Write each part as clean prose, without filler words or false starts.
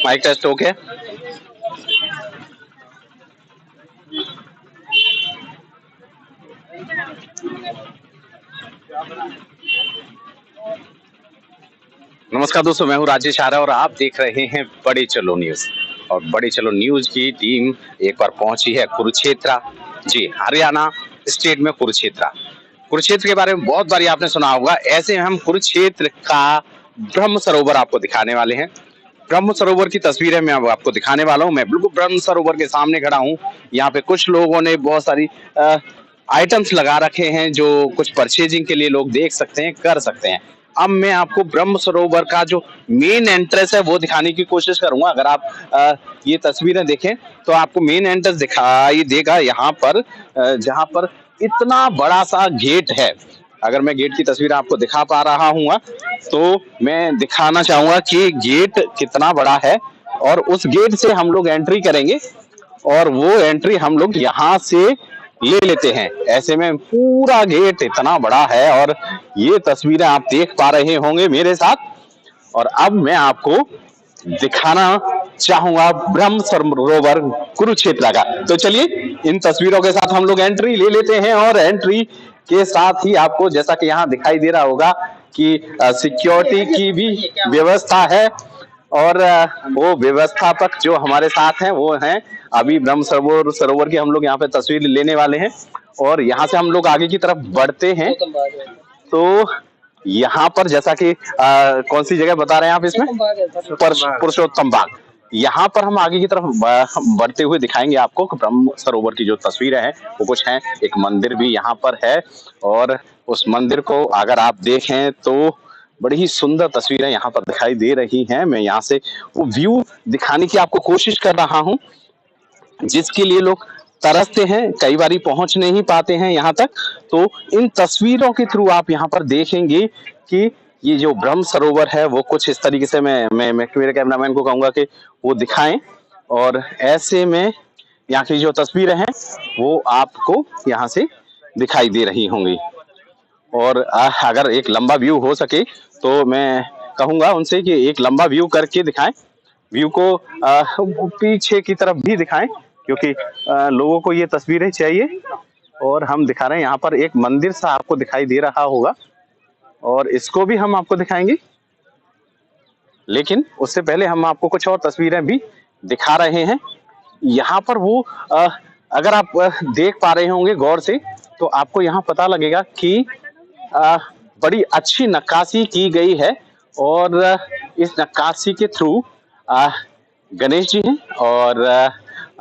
Mic test okay. नमस्कार दोस्तों, मैं हूं राजेश आर्य और आप देख रहे हैं बड़े चलो न्यूज। और बड़े चलो न्यूज की टीम एक बार पहुंची है कुरुक्षेत्र। जी, हरियाणा स्टेट में कुरुक्षेत्र। कुरुक्षेत्र के बारे में बहुत बारी आपने सुना होगा। ऐसे हम कुरुक्षेत्र का ब्रह्म सरोवर आपको दिखाने वाले हैं। ब्रह्म सरोवर की तस्वीरें मैं अब आपको दिखाने वाला हूं। मैं बिल्कुल ब्रह्म सरोवर के सामने खड़ा हूं। यहाँ पे कुछ लोगों ने बहुत सारी आइटम्स लगा रखे हैं जो कुछ परचेजिंग के लिए लोग देख सकते हैं, कर सकते हैं। अब मैं आपको ब्रह्म सरोवर का जो मेन एंट्रेंस है वो दिखाने की कोशिश करूंगा। अगर आप ये तस्वीरें देखें तो आपको मेन एंट्रेंस दिखाई देगा यहाँ पर, जहाँ पर इतना बड़ा सा गेट है। अगर मैं गेट की तस्वीर आपको दिखा पा रहा हूँ तो मैं दिखाना चाहूंगा कि गेट कितना बड़ा है। और उस गेट से हम लोग एंट्री करेंगे और वो एंट्री हम लोग यहाँ से ले लेते हैं। ऐसे में पूरा गेट इतना बड़ा है और ये तस्वीरें आप देख पा रहे होंगे मेरे साथ। और अब मैं आपको दिखाना चाहूंगा ब्रह्म सरोवर कुरुक्षेत्र का। तो चलिए इन तस्वीरों के साथ हम लोग एंट्री ले लेते हैं। और एंट्री के साथ ही आपको जैसा कि यहाँ दिखाई दे रहा होगा कि सिक्योरिटी की भी व्यवस्था है। और वो व्यवस्थापक जो हमारे साथ हैं वो हैं। अभी ब्रह्म सरोवर की हम लोग यहाँ पे तस्वीर लेने वाले हैं और यहाँ से हम लोग आगे की तरफ बढ़ते हैं। तो यहाँ पर जैसा कि कौन सी जगह बता रहे हैं आप इसमें? पुरुषोत्तम बाग। यहाँ पर हम आगे की तरफ बढ़ते हुए दिखाएंगे आपको ब्रह्म सरोवर की जो तस्वीरें हैं वो कुछ हैं। एक मंदिर भी यहाँ पर है और उस मंदिर को अगर आप देखें तो बड़ी ही सुंदर तस्वीरें यहाँ पर दिखाई दे रही हैं। मैं यहाँ से वो व्यू दिखाने की आपको कोशिश कर रहा हूँ जिसके लिए लोग तरसते हैं, कई बारी पहुंच नहीं पाते हैं यहाँ तक। तो इन तस्वीरों के थ्रू आप यहाँ पर देखेंगे कि ये जो ब्रह्म सरोवर है वो कुछ इस तरीके से मैं मेरे कैमरामैन को कहूंगा कि वो दिखाएं। और ऐसे में यहाँ की जो तस्वीरें हैं वो आपको यहाँ से दिखाई दे रही होंगी। और अगर एक लंबा व्यू हो सके तो मैं कहूंगा उनसे कि एक लंबा व्यू करके दिखाएं। व्यू को पीछे की तरफ भी दिखाएं क्योंकि लोगों को ये तस्वीरें चाहिए। और हम दिखा रहे हैं यहाँ पर एक मंदिर सा आपको दिखाई दे रहा होगा और इसको भी हम आपको दिखाएंगे। लेकिन उससे पहले हम आपको कुछ और तस्वीरें भी दिखा रहे हैं। यहाँ पर वो अगर आप देख पा रहे होंगे गौर से तो आपको यहाँ पता लगेगा कि बड़ी अच्छी नक्काशी की गई है। और इस नक्काशी के थ्रू गणेश जी हैं और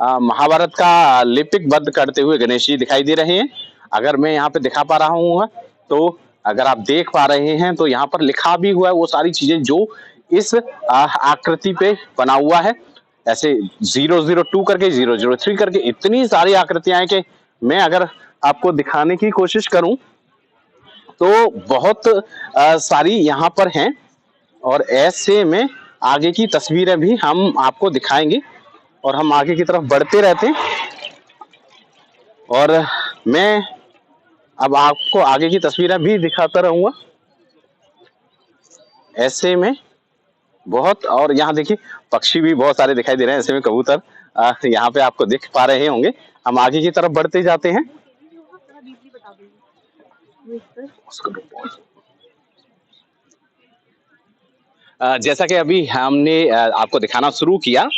महाभारत का लिपिबद्ध करते हुए गणेश जी दिखाई दे रहे हैं। अगर मैं यहाँ पे दिखा पा रहा हूँ तो अगर आप देख पा रहे हैं तो यहाँ पर लिखा भी हुआ है वो सारी चीजें जो इस आकृति पे बना हुआ है। ऐसे 002 करके 003 करके इतनी सारी आकृतियां हैं कि मैं अगर आपको दिखाने की कोशिश करूं तो बहुत सारी यहाँ पर हैं। और ऐसे में आगे की तस्वीरें भी हम आपको दिखाएंगे और हम आगे की तरफ बढ़ते रहते हैं। और मैं अब आपको आगे की तस्वीरें भी दिखाता रहूंगा ऐसे में बहुत। और यहाँ देखिए पक्षी भी बहुत सारे दिखाई दे रहे हैं। ऐसे में कबूतर यहाँ पे आपको दिख पा रहे होंगे। हम आगे की तरफ बढ़ते जाते हैं। जैसा कि अभी हमने आपको दिखाना शुरू किया,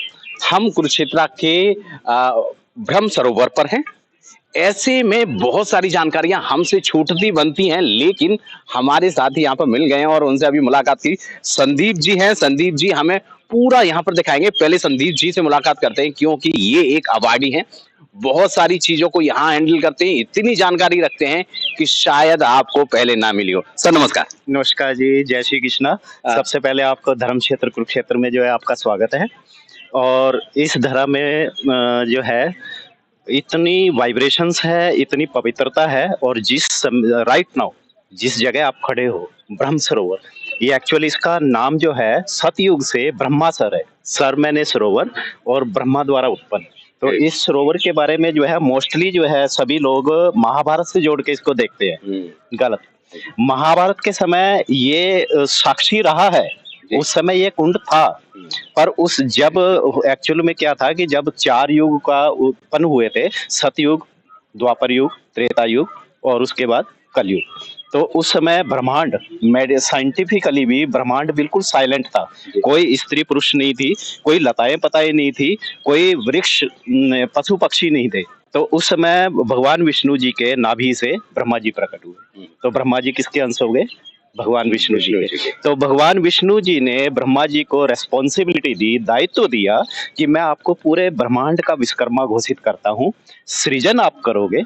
हम कुरुक्षेत्र के ब्रह्म सरोवर पर हैं। ऐसे में बहुत सारी जानकारियां हमसे छूटती बनती हैं लेकिन हमारे साथ ही यहाँ पर मिल गए हैं और उनसे अभी मुलाकात की। संदीप जी हैं, संदीप जी हमें पूरा यहाँ पर दिखाएंगे। पहले संदीप जी से मुलाकात करते हैं क्योंकि ये एक अवार्डी हैं, बहुत सारी चीजों को यहाँ हैंडल करते हैं, इतनी जानकारी रखते हैं कि शायद आपको पहले ना मिली हो। सर नमस्कार। नमस्कार जी, जय श्री कृष्णा। सबसे पहले आपको धर्म क्षेत्र कुरुक्षेत्र में जो है आपका स्वागत है। और इस धरा में जो है इतनी वाइब्रेशंस है, इतनी पवित्रता है। और राइट नाउ जिस जगह आप खड़े हो ब्रह्म सरोवर, ये एक्चुअली इसका नाम जो है सतयुग से ब्रह्मासर है। सर मैंने सरोवर और ब्रह्मा द्वारा उत्पन्न। तो इस सरोवर के बारे में जो है मोस्टली जो है सभी लोग महाभारत से जोड़ के इसको देखते हैं। गलत। महाभारत के समय ये साक्षी रहा है जी। उस समय ये कुंड था, पर उस जब एक्चुअल में क्या था कि जब 4 युग का उत्पन्न हुए थे, सतयुग, द्वापर युग, त्रेता युग और उसके बाद कलयुग। तो उस समय ब्रह्मांड साइंटिफिकली भी ब्रह्मांड बिल्कुल साइलेंट था। जी। कोई स्त्री पुरुष नहीं थी, कोई लताएं पताएं नहीं थी, कोई वृक्ष पशु पक्षी नहीं थे। तो उस समय भगवान विष्णु जी के नाभि से ब्रह्मा जी प्रकट हुए। तो ब्रह्मा जी किसके अंश हो गए? भगवान विष्णु जी के। तो भगवान विष्णु जी ने ब्रह्मा जी को रेस्पॉन्सिबिलिटी दी, दायित्व दिया कि मैं आपको पूरे ब्रह्मांड का विश्वकर्मा घोषित करता हूँ, सृजन आप करोगे,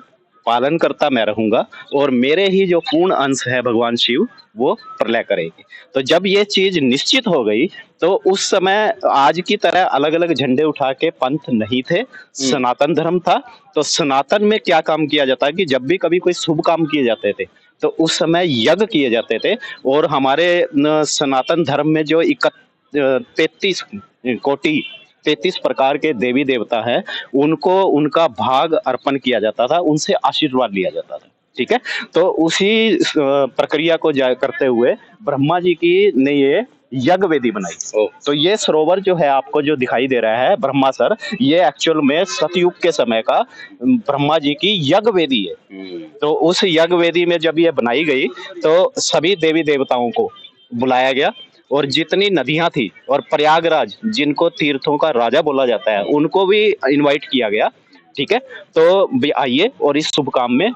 पालन करता मैं रहूंगा और मेरे ही जो पूर्ण अंश है भगवान शिव वो प्रलय करेंगे। तो जब ये चीज निश्चित हो गई तो उस समय आज की तरह अलग अलग झंडे उठा के पंथ नहीं थे, सनातन धर्म था। तो सनातन में क्या काम किया जाता है कि जब भी कभी कोई शुभ काम किए जाते थे तो उस समय यज्ञ किए जाते थे। और हमारे सनातन धर्म में जो 33 कोटि 33 प्रकार के देवी देवता हैं, उनको उनका भाग अर्पण किया जाता था, उनसे आशीर्वाद लिया जाता था। ठीक है, तो उसी प्रक्रिया को करते हुए ब्रह्मा जी की ने ये यज्ञ वेदी बनाई। तो ये सरोवर जो है आपको जो दिखाई दे रहा है ब्रह्मासर, ये एक्चुअल में सतयुग के समय का ब्रह्मा जी की यज्ञ वेदी है। तो उस यज्ञ वेदी में जब ये बनाई गई तो सभी देवी देवताओं को बुलाया गया और जितनी नदियां थी और प्रयागराज जिनको तीर्थों का राजा बोला जाता है उनको भी इनवाइट किया गया। ठीक है, तो भी आइए और इस शुभ काम में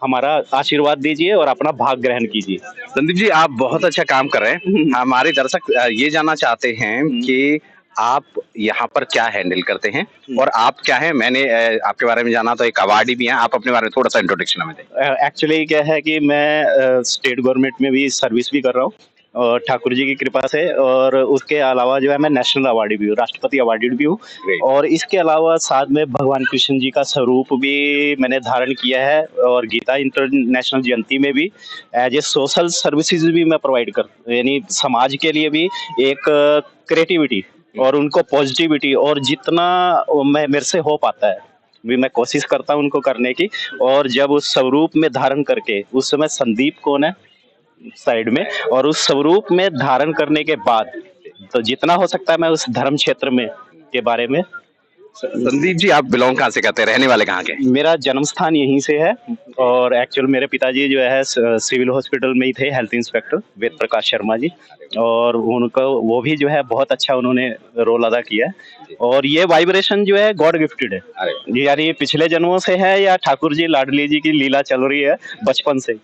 हमारा आशीर्वाद दीजिए और अपना भाग ग्रहण कीजिए। संदीप जी, आप बहुत अच्छा काम कर रहे हैं। हमारे दर्शक ये जानना चाहते हैं कि आप यहाँ पर क्या हैंडल करते हैं और आप क्या है। मैंने आपके बारे में जाना, तो एक अवार्डी भी हैं। आप अपने बारे में थोड़ा सा इंट्रोडक्शन हमें दें। एक्चुअली क्या है कि मैं स्टेट गवर्नमेंट में भी सर्विस भी कर रहा हूँ और ठाकुर जी की कृपा से, और उसके अलावा जो है मैं नेशनल अवार्डी भी हूँ, राष्ट्रपति अवार्डेड भी हूँ। और इसके अलावा साथ में भगवान कृष्ण जी का स्वरूप भी मैंने धारण किया है और गीता इंटरनेशनल जयंती में भी एज ए सोशल सर्विसेज भी मैं प्रोवाइड कर, यानी समाज के लिए भी एक क्रिएटिविटी और उनको पॉजिटिविटी और जितना मैं मेरे से हो पाता है भी मैं कोशिश करता हूँ उनको करने की। और जब उस स्वरूप में धारण करके, उस समय संदीप कौन है साइड में, और उस स्वरूप में धारण करने के बाद तो जितना हो सकता है मैं उस धर्म क्षेत्र में के बारे में। संदीप जी, आप बिलोंग कहाँ से करते हैं, रहने वाले कहाँ के? मेरा जन्म स्थान यहीं से है और एक्चुअल मेरे पिताजी जो है सिविल हॉस्पिटल में ही थे, हेल्थ इंस्पेक्टर वेद प्रकाश शर्मा जी, और उनको वो भी जो है बहुत अच्छा उन्होंने रोल अदा किया है। और ये वाइब्रेशन जो है गॉड गिफ्टेड है, यानी पिछले जन्मों से है या ठाकुर जी लाडली जी की लीला चल रही है बचपन से।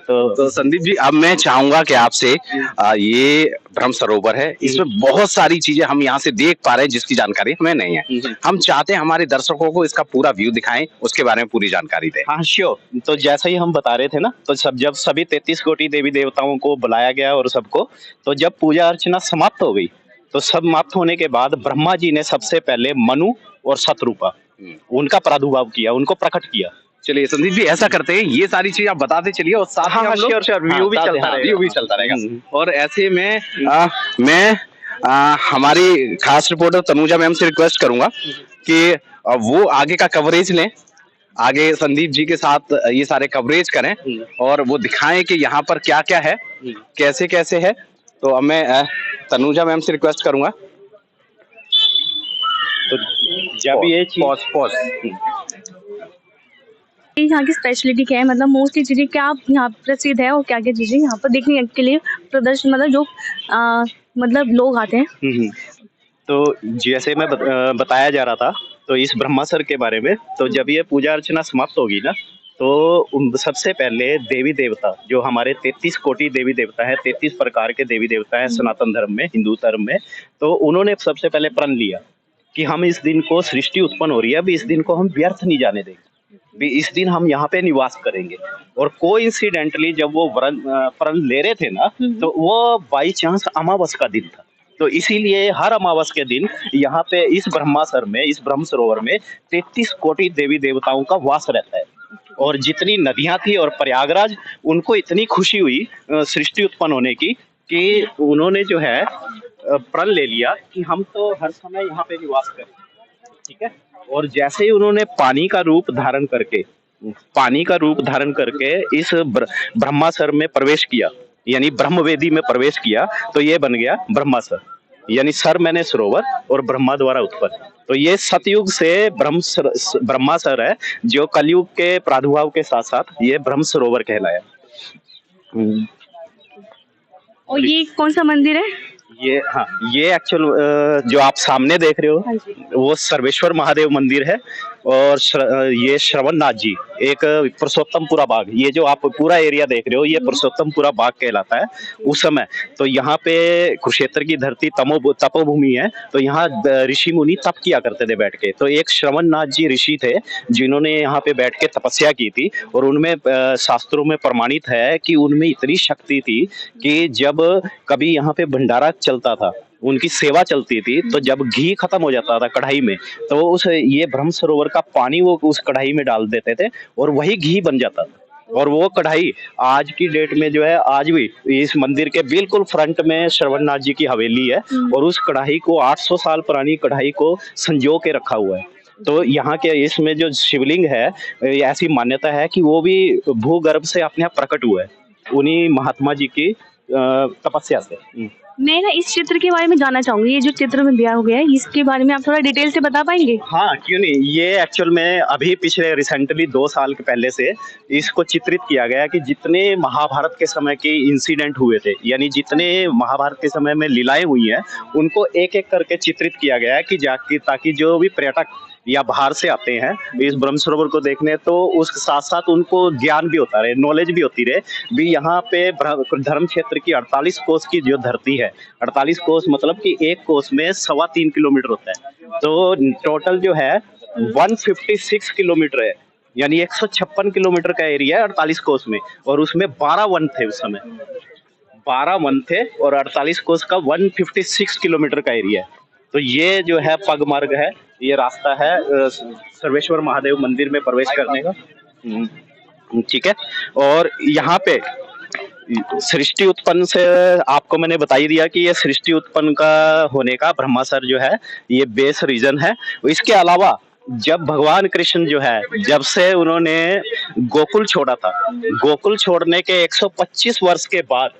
तो संदीप जी, अब मैं चाहूंगा कि आपसे ये ब्रह्म सरोवर है, इसमें बहुत सारी चीजें हम यहाँ से देख पा रहे हैं जिसकी जानकारी हमें नहीं है। हम चाहते हैं हमारे दर्शकों को इसका पूरा व्यू दिखाएं, उसके बारे में पूरी जानकारी दें। हाँ श्योर। तो जैसा ही हम बता रहे थे ना, तो जब सभी 33 कोटि देवी देवताओं को बुलाया गया और सबको, तो जब पूजा अर्चना समाप्त हो गई तो समाप्त होने के बाद ब्रह्मा जी ने सबसे पहले मनु और शतरूपा उनका प्रादुर्भाव किया, उनको प्रकट किया। चलिए संदीप जी, ऐसा करते हैं, ये सारी चीज आप बताते चलिए और साथ में हम लोग व्यू भी चलता रहेगा। व्यू भी चलता रहेगा। और ऐसे में मैं हमारी खास रिपोर्टर तनुजा मैम से रिक्वेस्ट करूंगा कि वो आगे का कवरेज लें, आगे संदीप जी के साथ ये सारे कवरेज करें और वो दिखाएं कि यहाँ पर क्या क्या है, कैसे कैसे है। तो अब मैं तनुजा मैम से रिक्वेस्ट करूंगा। तो जब ये पॉज यहाँ की स्पेशलिटी क्या है, मतलब मोस्टली चीज़ें क्या यहाँ प्रसिद्ध है और क्या क्या चीज़ें यहाँ पर देखने के लिए प्रदर्शन, मतलब जो मतलब लोग आते हैं। तो जैसे मैं बताया जा रहा था तो इस ब्रह्मासर के बारे में, तो जब ये पूजा अर्चना समाप्त होगी ना तो सबसे पहले देवी देवता जो हमारे 33 कोटि देवी देवता है, 33 प्रकार के देवी देवता है सनातन धर्म में, हिंदू धर्म में, तो उन्होंने सबसे पहले प्रण लिया कि हम इस दिन को, सृष्टि उत्पन्न हो रही है अभी, इस दिन को हम व्यर्थ नहीं जाने देंगे भी, इस दिन हम यहाँ पे निवास करेंगे। और कोइंसिडेंटली जब वो प्रण ले रहे थे ना, तो वो बाई चांस अमावस का दिन था। तो इसीलिए हर अमावस के दिन यहाँ पे इस ब्रह्मासर में, इस ब्रह्म सरोवर में 33 कोटि देवी देवताओं का वास रहता है। और जितनी नदियां थी और प्रयागराज, उनको इतनी खुशी हुई सृष्टि उत्पन्न होने की कि उन्होंने जो है प्रण ले लिया कि हम तो हर समय यहाँ पे निवास करें। ठीक है, और जैसे ही उन्होंने पानी का रूप धारण करके इस ब्रह्मासर में प्रवेश किया, यानी ब्रह्मवेदी में प्रवेश किया तो ये बन गया ब्रह्मासर, यानी सर मैंने सरोवर और ब्रह्मा द्वारा उत्पन्न। तो ये सतयुग से ब्रह्मासर है, जो कलयुग के प्रादुर्भाव के साथ साथ ये ब्रह्म सरोवर कहलाया। और ये कौन सा मंदिर है? ये हाँ, ये एक्चुअल जो आप सामने देख रहे हो हाँ जी। वो सर्वेश्वर महादेव मंदिर है। और ये श्रवणनाथ जी, एक पुरुषोत्तमपुरा बाग, ये जो आप पूरा एरिया देख रहे हो ये पुरुषोत्तमपुरा बाग कहलाता है। उस समय तो यहाँ पे कुरुक्षेत्र की धरती तपोभूमि है, तो यहाँ ऋषि मुनि तप किया करते थे बैठ के। तो एक श्रवणनाथ जी ऋषि थे जिन्होंने यहाँ पे बैठ के तपस्या की थी, और उनमें शास्त्रों में प्रमाणित है कि उनमें इतनी शक्ति थी कि जब कभी यहाँ पे भंडारा चलता था, उनकी सेवा चलती थी, तो जब घी खत्म हो जाता था कढ़ाई में, तो उस ये ब्रह्म सरोवर का पानी वो उस कढ़ाई में डाल देते थे और वही घी बन जाता था। और वो कढ़ाई आज की डेट में जो है, आज भी इस मंदिर के बिल्कुल फ्रंट में श्रवणनाथ जी की हवेली है, और उस कढ़ाई को 800 साल पुरानी कढ़ाई को संजो के रखा हुआ है। तो यहाँ के इसमें जो शिवलिंग है, ऐसी मान्यता है कि वो भी भूगर्भ से अपने आप प्रकट हुआ है, उन्हीं महात्मा जी की तपस्या से। मैं ना इस चित्र के बारे में जानना चाहूंगी, ये जो चित्र में दिया हो गया है इसके बारे में आप थोड़ा डिटेल से बता पाएंगे? हाँ, क्यों नहीं। ये एक्चुअल में अभी पिछले रिसेंटली 2 साल के पहले से इसको चित्रित किया गया कि जितने महाभारत के समय के इंसिडेंट हुए थे, यानी जितने महाभारत के समय में लीलाएं हुई हैं, उनको एक एक करके चित्रित किया गया है कि जाके ताकि जो भी पर्यटक या बाहर से आते हैं इस ब्रह्म सरोवर को देखने, तो उसके साथ साथ उनको ज्ञान भी होता रहे, नॉलेज भी होती रहे भी। यहाँ पे धर्म क्षेत्र की 48 कोस की जो धरती है, 48 कोस मतलब कि एक कोस में 3.25 किलोमीटर होता है, तो टोटल जो है 156 किलोमीटर है, यानी 156 किलोमीटर का एरिया है 48 कोस में। और उसमें 12 वन थे उस समय, 12 वन थे, और 48 कोस का 156 किलोमीटर का एरिया है। तो ये जो है पग मार्ग है, ये रास्ता है सर्वेश्वर महादेव मंदिर में प्रवेश करने का। ठीक है। और यहाँ पे सृष्टि उत्पन्न से आपको मैंने बता ही दिया कि ये सृष्टि उत्पन्न का होने का ब्रह्मासर जो है ये बेस रीजन है। इसके अलावा जब भगवान कृष्ण जो है, जब से उन्होंने गोकुल छोड़ा था, गोकुल छोड़ने के 125 वर्ष के बाद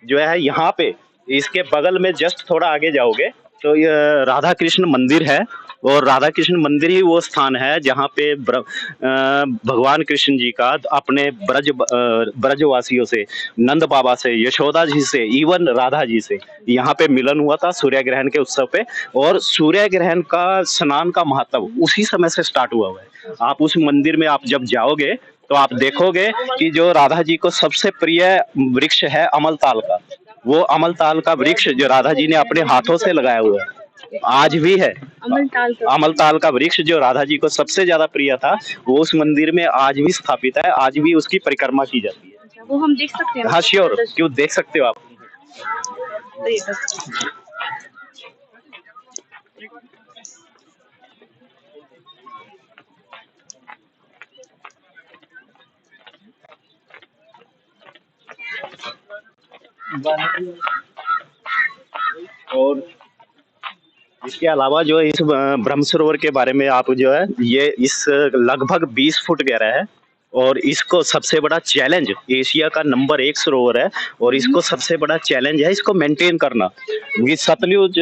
जो है यहाँ पे इसके बगल में जस्ट थोड़ा आगे जाओगे तो ये राधा कृष्ण मंदिर है। और राधा कृष्ण मंदिर ही वो स्थान है जहाँ पे भगवान कृष्ण जी का अपने ब्रजवासियों से, नंद बाबा से, यशोदा जी से, इवन राधा जी से यहाँ पे मिलन हुआ था सूर्य ग्रहण के उत्सव पे। और सूर्य ग्रहण का स्नान का महत्व उसी समय से स्टार्ट हुआ है। आप उस मंदिर में आप जब जाओगे तो आप देखोगे कि जो राधा जी को सबसे प्रिय वृक्ष है अमलताल का, वो अमलताल का वृक्ष जो राधा जी ने अपने हाथों से लगाया हुआ है आज भी है। अमलताल का वृक्ष जो राधा जी को सबसे ज्यादा प्रिय था, वो उस मंदिर में आज भी स्थापित है, आज भी उसकी परिक्रमा की जाती है। अच्छा, वो हम देख सकते हैं? हाँ श्योर, क्यों, देख सकते हो आप। और इसके अलावा जो इस ब्रह्म सरोवर के बारे में आप जो है, ये इस लगभग 20 फुट गहरा है, और इसको सबसे बड़ा चैलेंज, एशिया का नंबर 1 सरोवर है, और इसको सबसे बड़ा चैलेंज है इसको मेंटेन करना। ये सतलुज,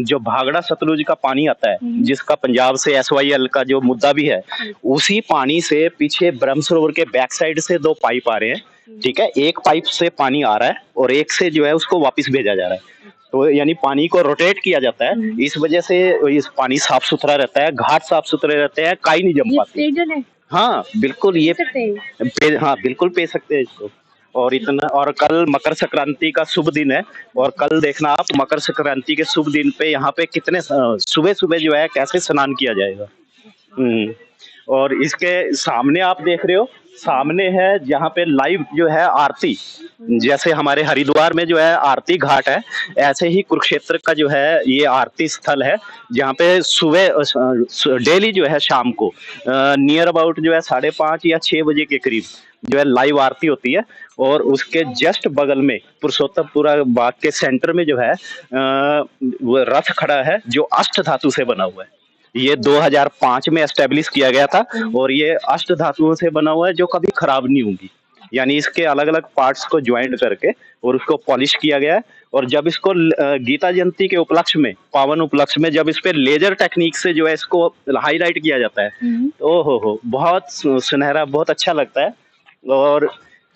जो भागड़ा सतलुज का पानी आता है, जिसका पंजाब से SYL का जो मुद्दा भी है, उसी पानी से पीछे ब्रह्म सरोवर के बैक साइड से 2 पाइप आ रहे हैं। ठीक है, एक पाइप से पानी आ रहा है और एक से जो है उसको वापस भेजा जा रहा है। तो यानी पानी को रोटेट किया जाता है, इस वजह से इस पानी साफ सुथरा रहता है, घाट साफ सुथरे रहते हैं, काई नहीं जम पाती। पेयजल है? हाँ बिल्कुल, ये हाँ बिल्कुल पी सकते हैं इसको। और इतना, और कल मकर संक्रांति का शुभ दिन है, और कल देखना आप मकर संक्रांति के शुभ दिन पे यहाँ पे कितने सुबह सुबह जो है कैसे स्नान किया जाएगा। और इसके सामने आप देख रहे हो, सामने है जहाँ पे लाइव जो है आरती, जैसे हमारे हरिद्वार में जो है आरती घाट है, ऐसे ही कुरुक्षेत्र का जो है ये आरती स्थल है, जहाँ पे सुबह डेली जो है शाम को नियर अबाउट जो है 5:30 या 6 बजे के करीब जो है लाइव आरती होती है। और उसके जस्ट बगल में पुरुषोत्तमपुरा बाग के सेंटर में जो है वो रथ खड़ा है जो अष्ट धातु से बना हुआ है। ये 2005 में एस्टेब्लिश किया गया था, और ये अष्ट धातुओं से बना हुआ है जो कभी खराब नहीं होंगी। यानी इसके अलग अलग पार्ट्स को ज्वाइंट करके और उसको पॉलिश किया गया है। और जब इसको गीता जयंती के उपलक्ष्य में, पावन उपलक्ष्य में, जब इस पे लेजर टेक्निक से जो है इसको हाईलाइट किया जाता है, तो हो बहुत सुनहरा, बहुत अच्छा लगता है। और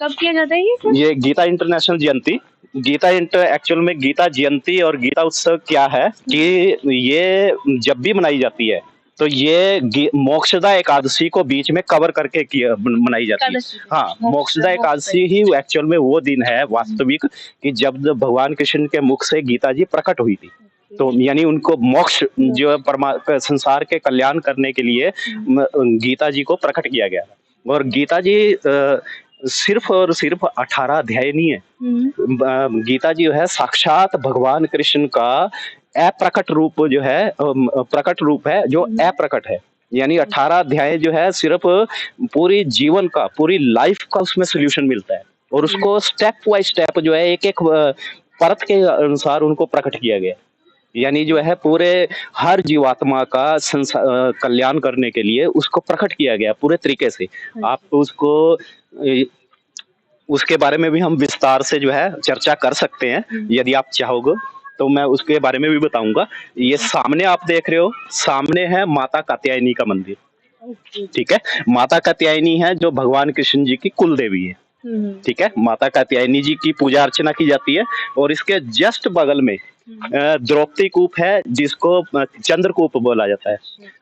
कब किया जाता है ये गीता इंटरनेशनल जयंती, एक्चुअल में गीता जयंती और गीता उत्सव क्या है कि ये जब भी मनाई जाती है तो ये मोक्षदा एकादशी को बीच में कवर करके मनाई जाती है। एकादशी। हाँ, मोक्षदा एकादशी ही एक्चुअल में वो दिन है वास्तविक कि जब भगवान कृष्ण के मुख से गीता जी प्रकट हुई थी। तो यानी उनको मोक्ष जो है संसार के कल्याण करने के लिए गीता जी को प्रकट किया गया। और गीता जी सिर्फ और सिर्फ 18 अध्याय नहीं है। गीता जी जो है साक्षात भगवान कृष्ण का अप्रकट रूप जो है, प्रकट रूप है जो अप्रकट है। यानी 18 अध्याय जो है सिर्फ पूरी जीवन का, पूरी लाइफ का उसमें सोल्यूशन मिलता है। और उसको स्टेप बाय स्टेप जो है एक एक परत के अनुसार उनको प्रकट किया गया। यानी जो है पूरे हर जीवात्मा का कल्याण करने के लिए उसको प्रकट किया गया पूरे तरीके से। आप उसको उसके बारे में भी हम विस्तार से जो है चर्चा कर सकते हैं यदि आप चाहोगे तो मैं उसके बारे में भी बताऊंगा। ये सामने आप देख रहे हो, सामने है माता कात्यायनी का मंदिर। ठीक है, माता कात्यायनी है जो भगवान कृष्ण जी की कुल देवी है। ठीक है, माता कात्यायनी जी की पूजा अर्चना की जाती है। और इसके जस्ट बगल में द्रौपदी कूप है जिसको चंद्रकूप बोला जाता है।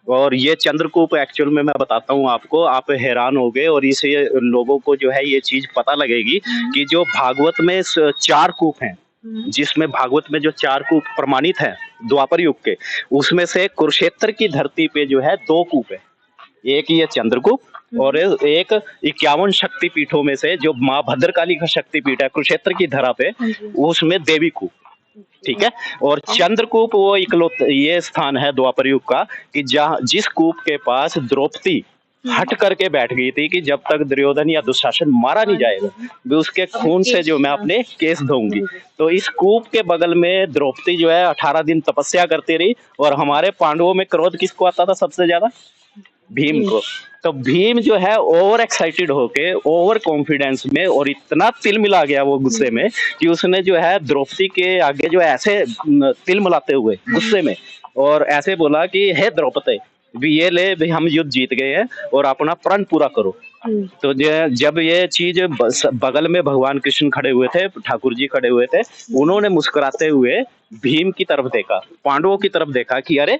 और ये चंद्रकूप एक्चुअल में मैं बताता हूँ आपको, आप हैरान होगे और इसे लोगों को जो है ये चीज पता लगेगी कि जो भागवत में 4 कूप हैं, जिसमें भागवत में जो 4 कूप प्रमाणित हैं द्वापर युग के, उसमें से कुरुक्षेत्र की धरती पे जो है 2 कूप है। एक ये चंद्रकूप और एक 51 शक्तिपीठों में से जो माँ भद्रकाली का शक्तिपीठ है कुरुक्षेत्र की धरा पे, उसमें देवी कूप। ठीक है, और चंद्रकूप वो ये स्थान है द्वापर युग का कि जहाँ जिस कूप के पास द्रौपदी हट करके बैठ गई थी कि जब तक दुर्योधन या दुशासन मारा नहीं जाएगा मैं उसके खून से जो मैं अपने केस धोऊंगी। तो इस कूप के बगल में द्रौपदी जो है 18 दिन तपस्या करती रही। और हमारे पांडवों में क्रोध किसको आता था सबसे ज्यादा? भीम को। तो भीम जो है ओवर एक्साइटेड होके, ओवर कॉन्फिडेंस में और इतना तिल मिला गया वो गुस्से में कि उसने जो है द्रौपदी के आगे जो ऐसे तिल मिलाते हुए गुस्से में और ऐसे बोला कि हे द्रौपदी, भी ये ले, भी हम युद्ध जीत गए हैं और अपना प्रण पूरा करो। तो जब ये चीज बगल में भगवान कृष्ण खड़े हुए थे, ठाकुर जी खड़े हुए थे, उन्होंने मुस्कुराते हुए भीम की तरफ देखा, पांडवों की तरफ देखा कि अरे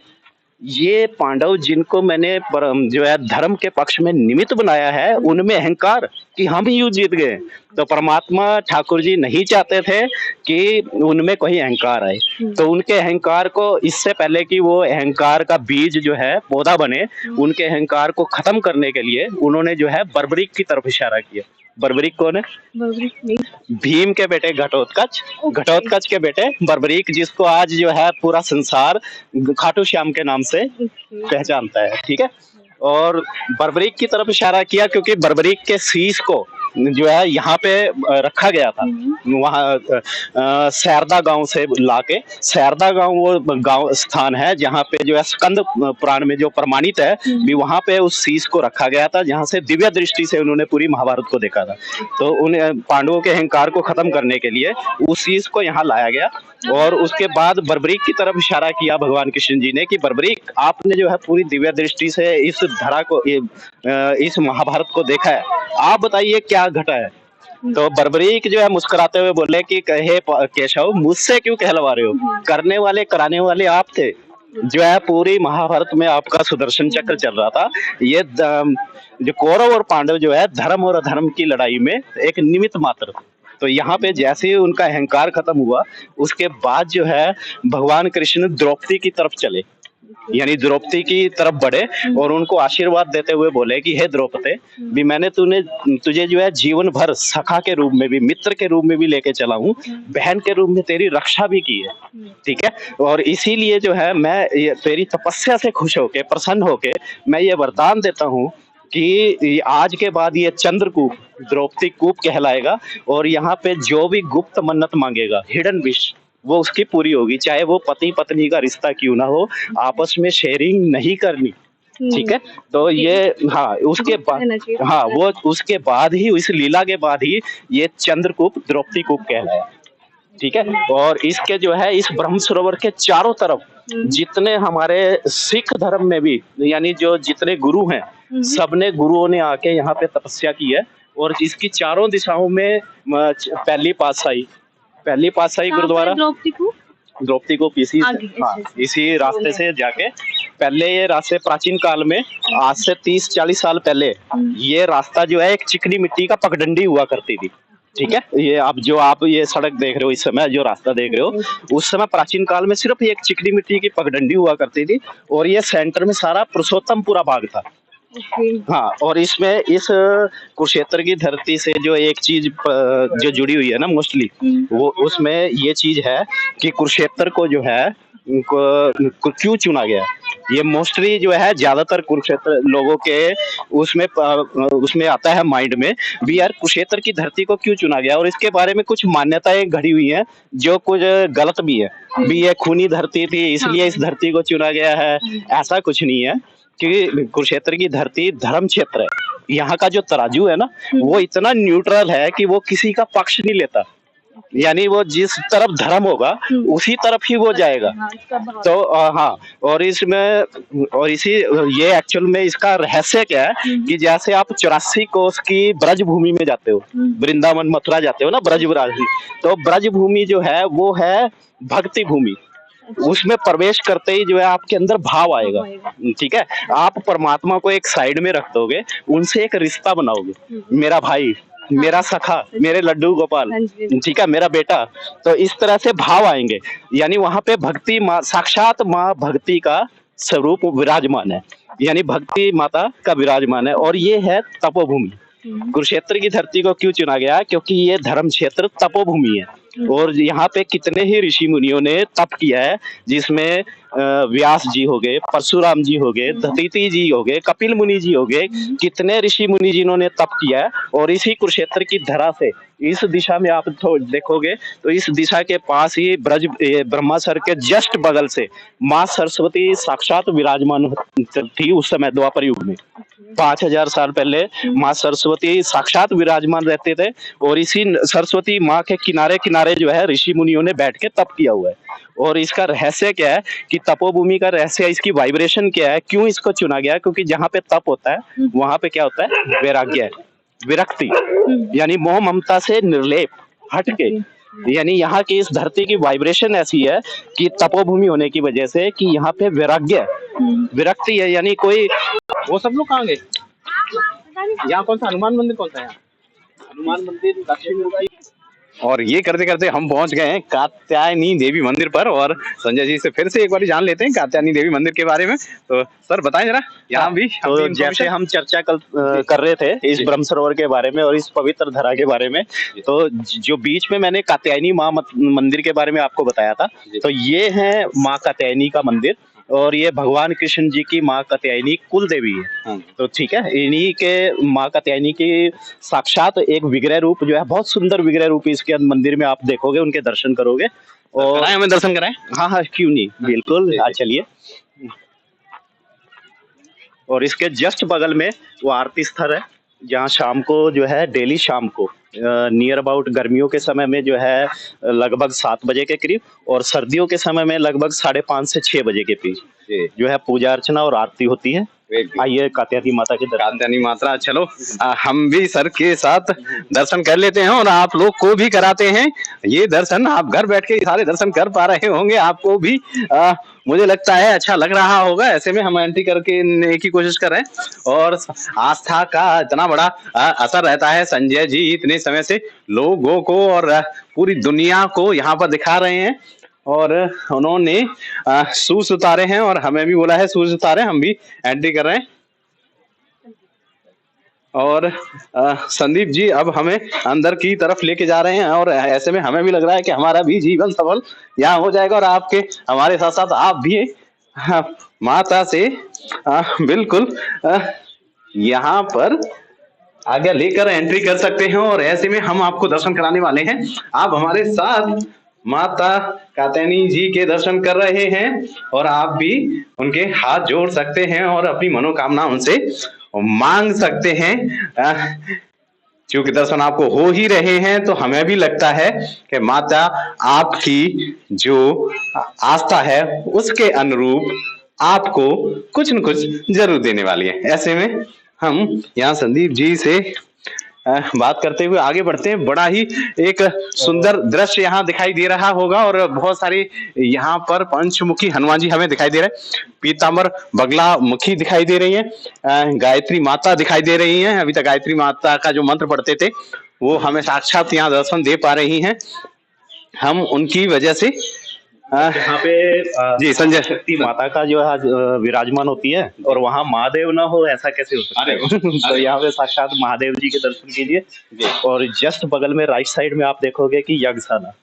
ये पांडव जिनको मैंने जो है धर्म के पक्ष में निमित्त बनाया है उनमें अहंकार कि हम ही युद्ध जीत गए। तो परमात्मा ठाकुर जी नहीं चाहते थे कि उनमें कोई अहंकार आए। तो उनके अहंकार को, इससे पहले कि वो अहंकार का बीज जो है पौधा बने, उनके अहंकार को खत्म करने के लिए उन्होंने जो है बर्बरीक की तरफ इशारा किया। बर्बरीक कौन है? भीम के बेटे घटोत्कच, घटोत्कच के बेटे बर्बरीक, जिसको आज जो है पूरा संसार खाटू श्याम के नाम से पहचानता है। ठीक है, और बर्बरीक की तरफ इशारा किया क्योंकि बर्बरीक के शीश को जो है यहाँ पे रखा गया था, वहाँ सैरदा गांव से लाके। सैरदा गांव वो गांव स्थान है जहाँ पे जो है स्कंद पुराण में जो प्रमाणित है, भी वहाँ पे उस शीश को रखा गया था जहाँ से दिव्य दृष्टि से उन्होंने पूरी महाभारत को देखा था। तो उन पांडवों के अहंकार को खत्म करने के लिए उस शीश को यहाँ लाया गया। और उसके बाद बर्बरीक की तरफ इशारा किया भगवान कृष्ण जी ने कि बर्बरीक, आपने जो है पूरी दिव्य दृष्टि से इस धरा को, इस महाभारत को देखा है, आप बताइए क्या घटा है। तो बर्बरीक जो है मुस्कुराते हुए बोले कि हे केशव, मुझसे क्यों कहलवा रहे हो, करने वाले कराने वाले आप थे। जो है पूरी महाभारत में आपका सुदर्शन चक्र चल रहा था। ये जो कौरव और पांडव जो है धर्म और अधर्म की लड़ाई में एक निमित्त मात्र। तो यहाँ पे जैसे ही उनका अहंकार खत्म हुआ, उसके बाद जो है भगवान कृष्ण द्रौपदी की तरफ चले, यानी द्रौपदी की तरफ बढ़े और उनको आशीर्वाद देते हुए बोले कि हे द्रौपदी, भी मैंने तुझे जो है जीवन भर सखा के रूप में भी, मित्र के रूप में भी लेके चला हूँ, बहन के रूप में तेरी रक्षा भी की है। ठीक है, और इसीलिए जो है मैं तेरी तपस्या से खुश होके, प्रसन्न होके मैं ये वरदान देता हूँ कि आज के बाद ये चंद्रकूप द्रौपदी कूप कहलाएगा। और यहाँ पे जो भी गुप्त मन्नत मांगेगा, हिडन विश, वो उसकी पूरी होगी, चाहे वो पति पत्नी का रिश्ता क्यों ना हो, आपस में शेयरिंग नहीं करनी, ठीक है। तो ये हाँ उसके बाद, रहना चाहिए। हाँ वो उसके बाद ही, इस लीला के बाद ही ये चंद्रकूप द्रौपदी कूप कहलाया। ठीक है। और इसके जो है इस ब्रह्म सरोवर के चारों तरफ जितने हमारे सिख धर्म में भी, यानी जो जितने गुरु हैं, सबने गुरुओं ने आके यहाँ पे तपस्या की है। और इसकी चारों दिशाओं में पहली पातशाही कहाँ पर गुरुद्वारा द्रौपदी को इसी से, आगे, हाँ अच्छा। इसी रास्ते से जाके, पहले ये रास्ते प्राचीन काल में, आज से 30-40 साल पहले ये रास्ता जो है एक चिकनी मिट्टी का पगडंडी हुआ करती थी। ठीक है। ये आप ये सड़क देख रहे हो, इस समय जो रास्ता देख रहे हो, उस समय प्राचीन काल में सिर्फ एक चिकनी मिट्टी की पगडंडी हुआ करती थी। और ये सेंटर में सारा पुरुषोत्तमपुरा बाग था। ओके। हाँ, और इसमें इस कुरुक्षेत्र की धरती से जो एक चीज जो जुड़ी हुई है ना मोस्टली, वो उसमें ये चीज है कि कुरुक्षेत्र को जो है क्यों चुना गया। ये मोस्टली जो है ज्यादातर कुरुक्षेत्र लोगों के उसमें आता है माइंड में भी, यार कुरुक्षेत्र की धरती को क्यों चुना गया। और इसके बारे में कुछ मान्यताएं घड़ी हुई हैं जो कुछ गलत भी है भी। ये खूनी धरती थी इसलिए इस धरती को चुना गया है, ऐसा कुछ नहीं है। क्योंकि कुरुक्षेत्र की धरती धर्म क्षेत्र है। यहाँ का जो तराजू है ना, वो इतना न्यूट्रल है कि वो किसी का पक्ष नहीं लेता। यानी वो जिस तरफ धर्म होगा उसी तरफ ही वो जाएगा। तो हाँ, और ये एक्चुअल में इसका रहस्य क्या है कि जैसे आप 84 कोस की ब्रज भूमि में जाते हो, वृंदावन मथुरा जाते हो ना, ब्रज तो ब्रज भूमि जो है वो है भक्ति भूमि। उसमें प्रवेश करते ही जो है आपके अंदर भाव आएगा। ठीक है। आप परमात्मा को एक साइड में रख दोगे, उनसे एक रिश्ता बनाओगे, मेरा भाई, मेरा सखा, मेरे लड्डू गोपाल, ठीक है, मेरा बेटा। तो इस तरह से भाव आएंगे। यानी वहां पे भक्ति माँ, साक्षात माँ भक्ति का स्वरूप विराजमान है, यानी भक्ति माता का विराजमान है। और ये है तपोभूमि। कुरुक्षेत्र की धरती को क्यों चुना गया, क्योंकि ये धर्म क्षेत्र तपोभूमि है। और यहाँ पे कितने ही ऋषि मुनियों ने तप किया है, जिसमें व्यास जी हो गए, परशुराम जी हो गए, दधीचि जी हो गए, कपिल मुनि जी हो गए, कितने ऋषि मुनि जिन्होंने तप किया है। और इसी कुरुक्षेत्र की धरा से इस दिशा में आप देखोगे तो इस दिशा के पास ही ब्रह्मासर के जस्ट बगल से माँ सरस्वती साक्षात विराजमान थी। उस समय द्वापर युग में 5000 साल पहले माँ सरस्वती साक्षात विराजमान रहते थे। और इसी सरस्वती माँ के किनारे किनारे जो है ऋषि मुनियों ने बैठ के तप किया हुआ है। और इसका रहस्य क्या है कि तपोभूमि का रहस्य, इसकी वाइब्रेशन क्या है, क्यों इसको चुना गया, क्योंकि जहाँ पे तप होता है वहां पे क्या होता है, वैराग्य, विरक्ति, यानी मोह ममता से निर्लेप हटके। यानी यहाँ की इस धरती की वाइब्रेशन ऐसी है कि तपोभूमि होने की वजह से कि यहाँ पे वैराग्य, विरक्ति है। यानी कोई, वो सब लोग कहाँ गए, यहाँ कौन सा हनुमान मंदिर, कौन सा है हनुमान मंदिर, दक्षिण। और ये करते करते हम पहुंच गए हैं कात्यायनी देवी मंदिर पर। और संजय जी से फिर से एक बार जान लेते हैं कात्यायनी देवी मंदिर के बारे में। तो सर बताएं जरा, यहाँ भी तो जैसे हम चर्चा कल कर रहे थे इस ब्रह्म सरोवर के बारे में और इस पवित्र धरा के बारे में, तो जो बीच में मैंने कात्यायनी माँ मंदिर के बारे में आपको बताया था, तो ये है माँ कात्यायनी का मंदिर। और ये भगवान कृष्ण जी की माँ कात्यायनी कुल देवी है। तो ठीक है, इन्हीं के माँ कात्यायनी की साक्षात एक विग्रह रूप जो है, बहुत सुंदर विग्रह रूप इसके मंदिर में आप देखोगे, उनके दर्शन करोगे। और हमें दर्शन कराएं। हाँ हाँ, क्यों नहीं, बिल्कुल, चलिए। और इसके जस्ट बगल में वो आरती स्थल है, जहाँ शाम को जो है, डेली शाम को नियर अबाउट गर्मियों के समय में जो है लगभग 7 बजे के करीब, और सर्दियों के समय में लगभग 5:30 से 6 बजे के बीच जो है पूजा अर्चना और आरती होती है। आइए कात्यायनी माता के दर्शन। कात्यायनी माता, चलो हम भी सर के साथ दर्शन कर लेते हैं और आप लोग को भी कराते हैं ये दर्शन। आप घर बैठ के सारे दर्शन कर पा रहे होंगे, आपको भी मुझे लगता है अच्छा लग रहा होगा। ऐसे में हम एंट्री करके की कोशिश कर रहे हैं। और आस्था का इतना बड़ा असर रहता है, संजय जी इतने समय से लोगों को और पूरी दुनिया को यहाँ पर दिखा रहे हैं। और उन्होंने शूज उतारे हैं और हमें भी बोला है शूज उतारे, हम भी एंट्री कर रहे हैं। और संदीप जी अब हमें अंदर की तरफ लेके जा रहे हैं। और ऐसे में हमें भी लग रहा है कि हमारा भी जीवन सफल यहाँ हो जाएगा। और आपके हमारे साथ साथ आप भी माता से बिल्कुल यहाँ पर आगे लेकर एंट्री कर सकते हैं। और ऐसे में हम आपको दर्शन कराने वाले हैं, आप हमारे साथ माता कात्यायनी जी के दर्शन कर रहे हैं और आप भी उनके हाथ जोड़ सकते हैं और अपनी मनोकामना उनसे मांग सकते हैं। क्योंकि दर्शन आपको हो ही रहे हैं तो हमें भी लगता है कि माता आपकी जो आस्था है उसके अनुरूप आपको कुछ न कुछ जरूर देने वाली है। ऐसे में हम यहाँ संदीप जी से बात करते हुए आगे बढ़ते हैं। बड़ा ही एक सुंदर दृश्य यहाँ दिखाई दे रहा होगा और बहुत सारे यहाँ पर पंचमुखी हनुमान जी हमें दिखाई दे रहे हैं, पीताम्बर बगला मुखी दिखाई दे रही है, गायत्री माता दिखाई दे रही हैं। अभी तक गायत्री माता का जो मंत्र पढ़ते थे वो हमें साक्षात यहाँ दर्शन दे पा रही हैं। हम उनकी वजह से यहाँ पे जी संजय शक्ति माता का जो है विराजमान होती है और वहाँ महादेव ना हो ऐसा कैसे हो सकता है। तो यहाँ पे साक्षात महादेव जी के दर्शन कीजिए और जस्ट बगल में राइट साइड में आप देखोगे कि यज्ञशाला,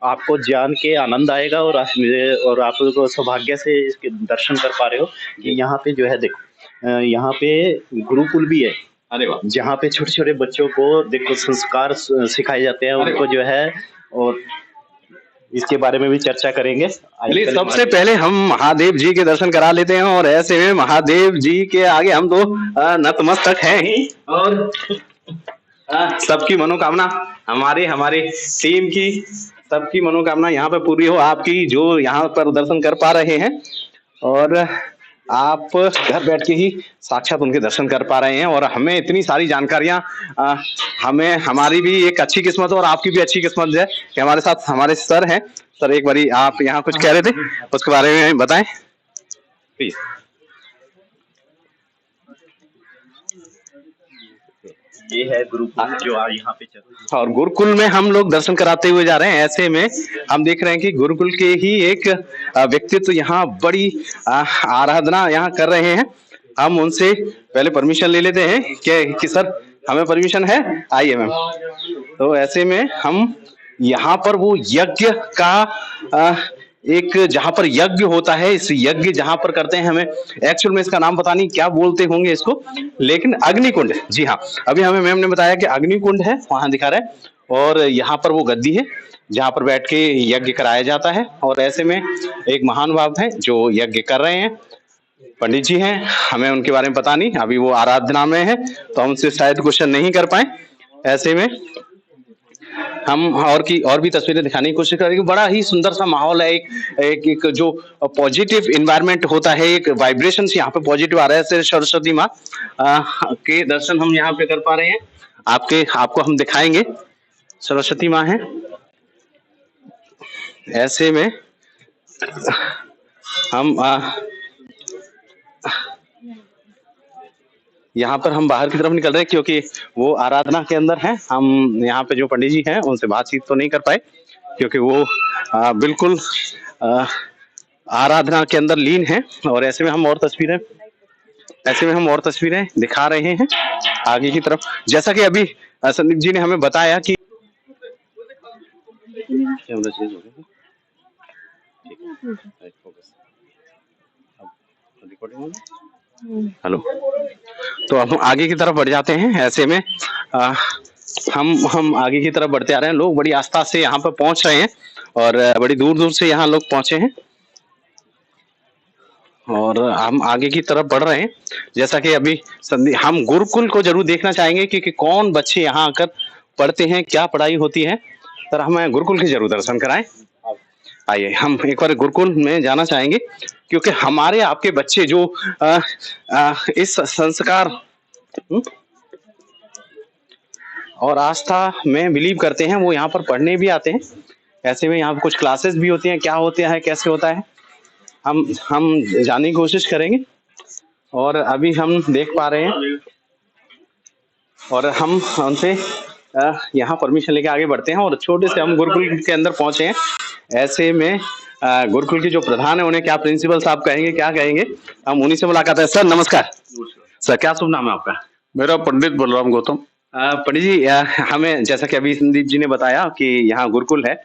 आपको जान के आनंद आएगा और आप लोग सौभाग्य से इसके दर्शन कर पा रहे हो कि यहाँ पे जो है देखो यहाँ पे गुरुकुल भी है। अरे वाह, जहाँ पे छोटे छोटे बच्चों को देखो संस्कार सिखाए जाते हैं उनको जो है, और इसके बारे में भी चर्चा करेंगे। चलिए सबसे पहले हम महादेव जी के दर्शन करा लेते हैं और ऐसे में महादेव जी के आगे हम तो नतमस्तक हैं ही और सबकी मनोकामना हमारे टीम की सबकी मनोकामना यहाँ पे पूरी हो, आपकी जो यहाँ पर दर्शन कर पा रहे हैं और आप घर बैठ के ही साक्षात उनके दर्शन कर पा रहे हैं। और हमें इतनी सारी जानकारियां हमें हमारी भी एक अच्छी किस्मत और आपकी भी अच्छी किस्मत है कि हमारे साथ हमारे सर हैं। सर एक बारी आप यहाँ कुछ कह रहे थे उसके बारे में बताएं प्लीज। ये है गुरुकुल जो यहाँ पे चल रहा है और गुरुकुल में हम लोग दर्शन कराते हुए जा रहे हैं। ऐसे में हम देख रहे हैं कि गुरुकुल के ही एक व्यक्तित्व यहाँ बड़ी आराधना यहाँ कर रहे हैं। हम उनसे पहले परमिशन ले लेते हैं कि सर हमें परमिशन है, आइए मैम। तो ऐसे में हम यहाँ पर वो यज्ञ का एक जहां पर यज्ञ होता है, इस यज्ञ जहां पर करते हैं, हमें एक्चुअल में इसका नाम पता नहीं क्या बोलते होंगे इसको, लेकिन अग्निकुंड, जी हाँ अभी हमें मैम ने बताया कि अग्निकुंड है वहां दिखा रहा है और यहाँ पर वो गद्दी है जहां पर बैठ के यज्ञ कराया जाता है। और ऐसे में एक महानुभाव है जो यज्ञ कर रहे हैं, पंडित जी हैं, हमें उनके बारे में पता नहीं, अभी वो आराधना में है तो हमसे शायद क्वेश्चन नहीं कर पाए। ऐसे में हम और भी तस्वीरें दिखाने की कोशिश करेंगे। बड़ा ही सुंदर सा माहौल है, एक जो पॉजिटिव एनवायरनमेंट होता है, एक वाइब्रेशन यहाँ पे पॉजिटिव आ रहा है। सरस्वती माँ के दर्शन हम यहाँ पे कर पा रहे हैं, आपको हम दिखाएंगे। सरस्वती माँ है, ऐसे में हम यहाँ पर हम बाहर की तरफ निकल रहे हैं क्योंकि वो आराधना के अंदर हैं। हम यहाँ पे जो पंडित जी हैं उनसे बातचीत तो नहीं कर पाए क्योंकि वो बिल्कुल आराधना के अंदर लीन हैं। और ऐसे में हम और तस्वीरें दिखा रहे हैं आगे की तरफ। जैसा कि अभी संदीप जी ने हमें बताया कि हेलो, तो अब हम आगे की तरफ बढ़ जाते हैं। ऐसे में हम आगे की तरफ बढ़ते आ रहे हैं। लोग बड़ी आस्था से यहाँ पर पहुंच रहे हैं और बड़ी दूर दूर से यहाँ लोग पहुंचे हैं और हम आगे की तरफ बढ़ रहे हैं। जैसा कि अभी हम गुरुकुल को जरूर देखना चाहेंगे कि कौन बच्चे यहाँ आकर पढ़ते हैं, क्या पढ़ाई होती है। सर हमें गुरुकुल के जरूर दर्शन कराएं, आइए हम एक बार गुरुकुल में जाना चाहेंगे क्योंकि हमारे आपके बच्चे जो इस संस्कार और आस्था में बिलीव करते हैं वो यहाँ पर पढ़ने भी आते हैं। ऐसे में यहाँ पर कुछ क्लासेस भी होती हैं, क्या होते हैं कैसे होता है हम जानने की कोशिश करेंगे। और अभी हम देख पा रहे हैं और हम उनसे यहाँ परमिशन लेके आगे बढ़ते हैं और छोटे से हम गुरुकुल के अंदर पहुंचे हैं। ऐसे में गुरुकुल के जो प्रधान है उन्हें क्या प्रिंसिपल साहब कहेंगे, क्या कहेंगे, हम उन्हीं से मुलाकात है। सर नमस्कार। सर क्या शुभ नाम है आपका? मेरा पंडित बलराम गौतम। पंडित जी हमें जैसा कि अभी संदीप जी ने बताया कि यहाँ गुरुकुल है,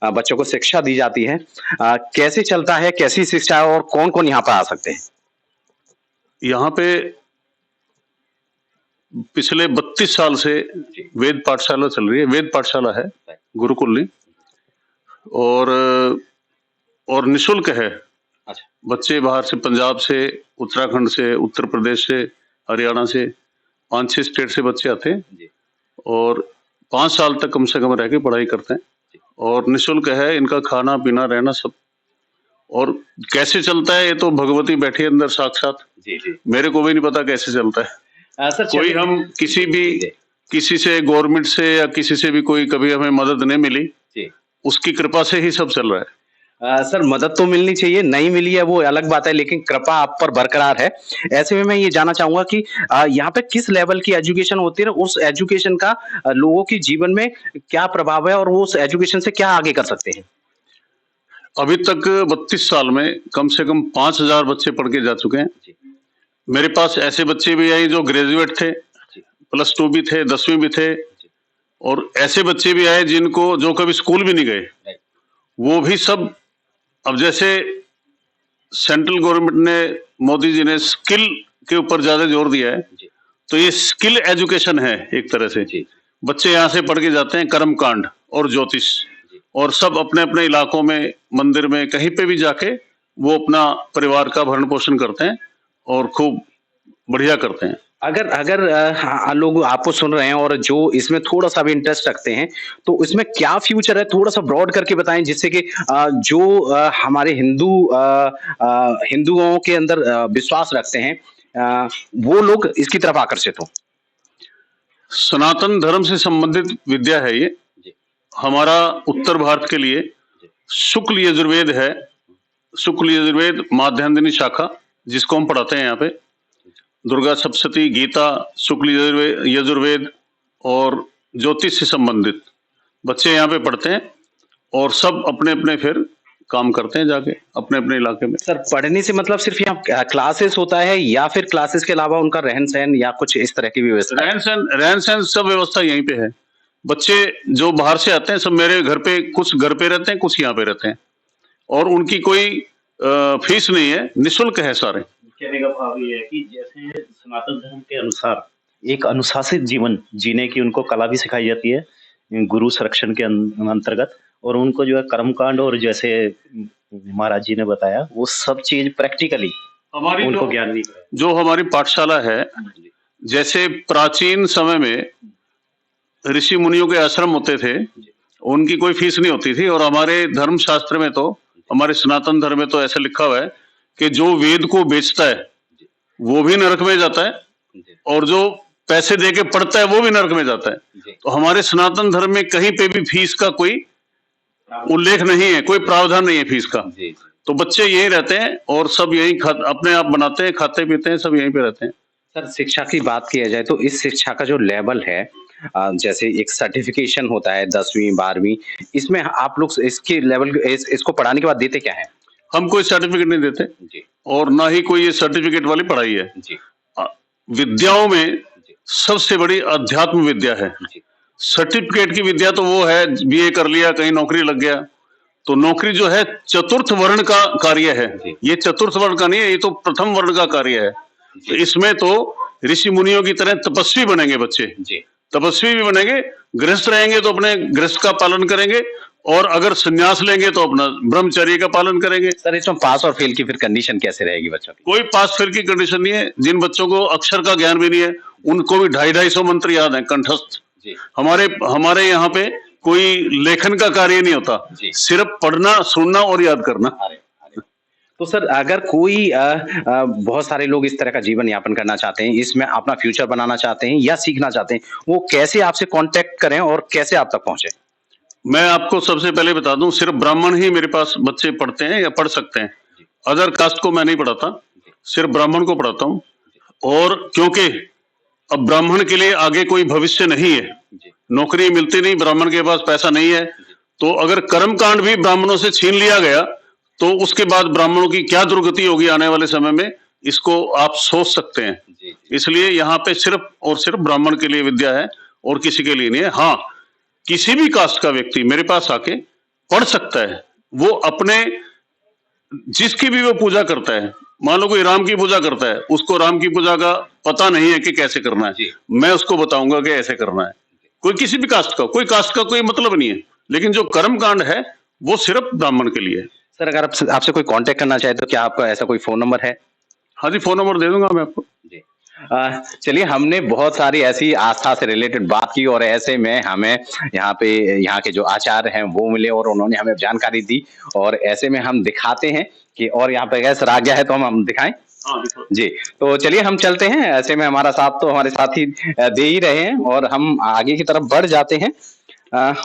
बच्चों को शिक्षा दी जाती है, कैसे चलता है, कैसी शिक्षा है और कौन कौन यहाँ पर आ सकते हैं? यहाँ पे पिछले 32 साल से वेद पाठशाला चल रही है। वेद पाठशाला है, गुरुकुल नहीं। और निशुल्क है। अच्छा। बच्चे बाहर से, पंजाब से, उत्तराखंड से, उत्तर प्रदेश से, हरियाणा से, 5-6 स्टेट से बच्चे आते हैं जी। और 5 साल तक कम से कम रह के पढ़ाई करते हैं और निशुल्क है इनका खाना पीना रहना सब। और कैसे चलता है ये तो भगवती बैठी है अंदर साक्षात, जी जी। मेरे को भी नहीं पता कैसे चलता है। सर कोई चलिए- हम किसी से गवर्नमेंट से या किसी से भी कोई कभी हमें मदद नहीं मिली, जी। उसकी कृपा से ही सब चल रहा है। सर मदद तो मिलनी चाहिए, नहीं मिली है वो अलग बात है, लेकिन कृपा आप पर बरकरार है। ऐसे में मैं ये जानना चाहूंगा कि यहाँ पे किस लेवल की एजुकेशन होती है, उस एजुकेशन का लोगों की जीवन में क्या प्रभाव है और वो उस एजुकेशन से क्या आगे कर सकते हैं? अभी तक 32 साल में कम से कम 5000 बच्चे पढ़ के जा चुके हैं। जी। मेरे पास ऐसे बच्चे भी आए जो ग्रेजुएट थे, +2 भी थे, 10वीं भी थे, और ऐसे बच्चे भी आए जिनको जो कभी स्कूल भी नहीं गए, वो भी सब। अब जैसे सेंट्रल गवर्नमेंट ने, मोदी जी ने स्किल के ऊपर ज्यादा जोर दिया है, तो ये स्किल एजुकेशन है एक तरह से। बच्चे यहाँ से पढ़ के जाते हैं कर्मकांड और ज्योतिष, और सब अपने अपने इलाकों में, मंदिर में, कहीं पे भी जाके वो अपना परिवार का भरण पोषण करते हैं और खूब बढ़िया करते हैं। अगर लोग आपको सुन रहे हैं और जो इसमें थोड़ा सा भी इंटरेस्ट रखते हैं, तो इसमें क्या फ्यूचर है, थोड़ा सा ब्रॉड करके बताएं, जिससे कि जो हमारे हिंदुओं के अंदर विश्वास रखते हैं, वो लोग इसकी तरफ आकर्षित हो। सनातन धर्म से संबंधित विद्या है ये। हमारा उत्तर भारत के लिए शुक्ल यजुर्वेद है, शुक्ल यजुर्वेद माध्यान्दिनी शाखा, जिसको हम पढ़ाते हैं यहाँ पे। दुर्गा सप्तशती, गीता, शुक्ल यजुर्वेद और ज्योतिष से संबंधित बच्चे यहाँ पे पढ़ते हैं, और सब अपने अपने फिर काम करते हैं जाके अपने अपने इलाके में। सर पढ़ने से मतलब सिर्फ यहाँ क्लासेस होता है, या फिर क्लासेस के अलावा उनका रहन सहन या कुछ इस तरह की व्यवस्था? रहन सहन सब व्यवस्था यहीं पे है। बच्चे जो बाहर से आते हैं सब मेरे घर पे, कुछ घर पे रहते हैं, कुछ यहाँ पे रहते हैं, और उनकी कोई फीस नहीं है, निःशुल्क है सारे। कहने का भाव ये है कि जैसे सनातन धर्म के अनुसार एक अनुशासित जीवन जीने की उनको कला भी सिखाई जाती है गुरु संरक्षण के अंतर्गत, और उनको जो है कर्मकांड और जैसे महाराज जी ने बताया वो सब चीज प्रैक्टिकली हमारी उनको ज्ञान भी कराया। जो हमारी पाठशाला है, जैसे प्राचीन समय में ऋषि मुनियों के आश्रम होते थे, उनकी कोई फीस नहीं होती थी, और हमारे धर्म शास्त्र में तो, हमारे सनातन धर्म में तो ऐसा लिखा हुआ है कि जो वेद को बेचता है वो भी नरक में जाता है, और जो पैसे देके पढ़ता है वो भी नरक में जाता है। तो हमारे सनातन धर्म में कहीं पे भी फीस का कोई उल्लेख नहीं है, कोई प्रावधान नहीं है फीस का। तो बच्चे यहीं रहते हैं और सब यहीं अपने आप बनाते हैं, खाते पीते हैं, सब यहीं पे रहते हैं। सर शिक्षा की बात किया जाए तो इस शिक्षा का जो लेवल है, जैसे एक सर्टिफिकेशन होता है 10वीं 12वीं, इसमें आप लोग इसके लेवल इसको पढ़ाने के बाद देते क्या है? हम कोई सर्टिफिकेट नहीं देते जी। और ना ही कोई ये सर्टिफिकेट वाली पढ़ाई है जी। विद्याओं में सबसे बड़ी अध्यात्म विद्या है। सर्टिफिकेट की विद्या तो वो है, बीए कर लिया, कहीं नौकरी लग गया, तो नौकरी जो है चतुर्थ वर्ण का कार्य है, ये चतुर्थ वर्ण का नहीं है, ये तो प्रथम वर्ण का कार्य है। तो इसमें तो ऋषि मुनियों की तरह तपस्वी बनेंगे बच्चे, तपस्वी भी बनेंगे, गृहस्थ रहेंगे तो अपने गृहस्थ का पालन करेंगे, और अगर संन्यास लेंगे तो अपना ब्रह्मचर्य का पालन करेंगे। सर इसमें पास और फेल की फिर कंडीशन कैसे रहेगी बच्चों की? कोई पास फेल की कंडीशन नहीं है। जिन बच्चों को अक्षर का ज्ञान भी नहीं है, उनको भी 250-250 मंत्र याद है कंठस्थ। हमारे यहाँ पे कोई लेखन का कार्य नहीं होता, सिर्फ पढ़ना, सुनना और याद करना। तो सर अगर कोई बहुत सारे लोग इस तरह का जीवन यापन करना चाहते हैं, इसमें अपना फ्यूचर बनाना चाहते हैं या सीखना चाहते हैं, वो कैसे आपसे कांटेक्ट करें और कैसे आप तक पहुंचे? मैं आपको सबसे पहले बता दूं, सिर्फ ब्राह्मण ही मेरे पास बच्चे पढ़ते हैं या पढ़ सकते हैं। अदर कास्ट को मैं नहीं पढ़ाता, सिर्फ ब्राह्मण को पढ़ाता हूं। और क्योंकि अब ब्राह्मण के लिए आगे कोई भविष्य नहीं है, नौकरी मिलती नहीं, ब्राह्मण के पास पैसा नहीं है, तो अगर कर्मकांड भी ब्राह्मणों से छीन लिया गया तो उसके बाद ब्राह्मणों की क्या दुर्गति होगी आने वाले समय में, इसको आप सोच सकते हैं। इसलिए यहाँ पे सिर्फ और सिर्फ ब्राह्मण के लिए विद्या है और किसी के लिए नहीं है। हाँ, किसी भी कास्ट का व्यक्ति मेरे पास आके पढ़ सकता है, वो अपने जिसकी भी वो पूजा करता है, मान लो कोई राम की पूजा करता है, उसको राम की पूजा का पता नहीं है कि कैसे करना है, मैं उसको बताऊंगा कि ऐसे करना है। कोई किसी भी कास्ट का, कोई कास्ट का कोई मतलब नहीं है, लेकिन जो कर्म कांड है वो सिर्फ ब्राह्मण के लिए है। सर अगर आपसे कोई कांटेक्ट करना चाहे तो क्या आपका ऐसा कोई फोन नंबर है? हाँ जी, फोन नंबर दे दूंगा मैं आपको। जी। चलिए, हमने बहुत सारी ऐसी आस्था से रिलेटेड बात की और ऐसे में हमें यहाँ के जो आचार्य हैं वो मिले और उन्होंने हमें जानकारी दी, और ऐसे में हम दिखाते हैं कि, और यहाँ पे गैस आ गया है तो हम दिखाएं। जी, तो चलिए हम चलते हैं। ऐसे में हमारा साथ तो हमारे साथी दे ही रहे हैं और हम आगे की तरफ बढ़ जाते हैं।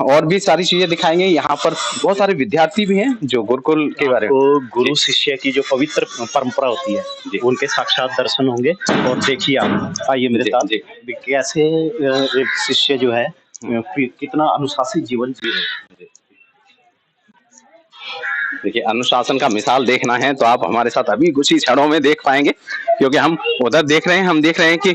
और भी सारी चीजें दिखाएंगे। यहाँ पर बहुत सारे विद्यार्थी भी हैं जो गुरुकुल के बारे में, तो गुरु शिष्य की जो पवित्र परंपरा होती है उनके साक्षात दर्शन होंगे। और देखिए आप आइए मेरे साथ, कैसे एक शिष्य जो है कितना अनुशासित जीवन जी रहे हैं। देखिए, अनुशासन का मिसाल देखना है तो आप हमारे साथ अभी कुछ ही क्षणों में देख पाएंगे, क्योंकि हम उधर देख रहे हैं, हम देख रहे हैं कि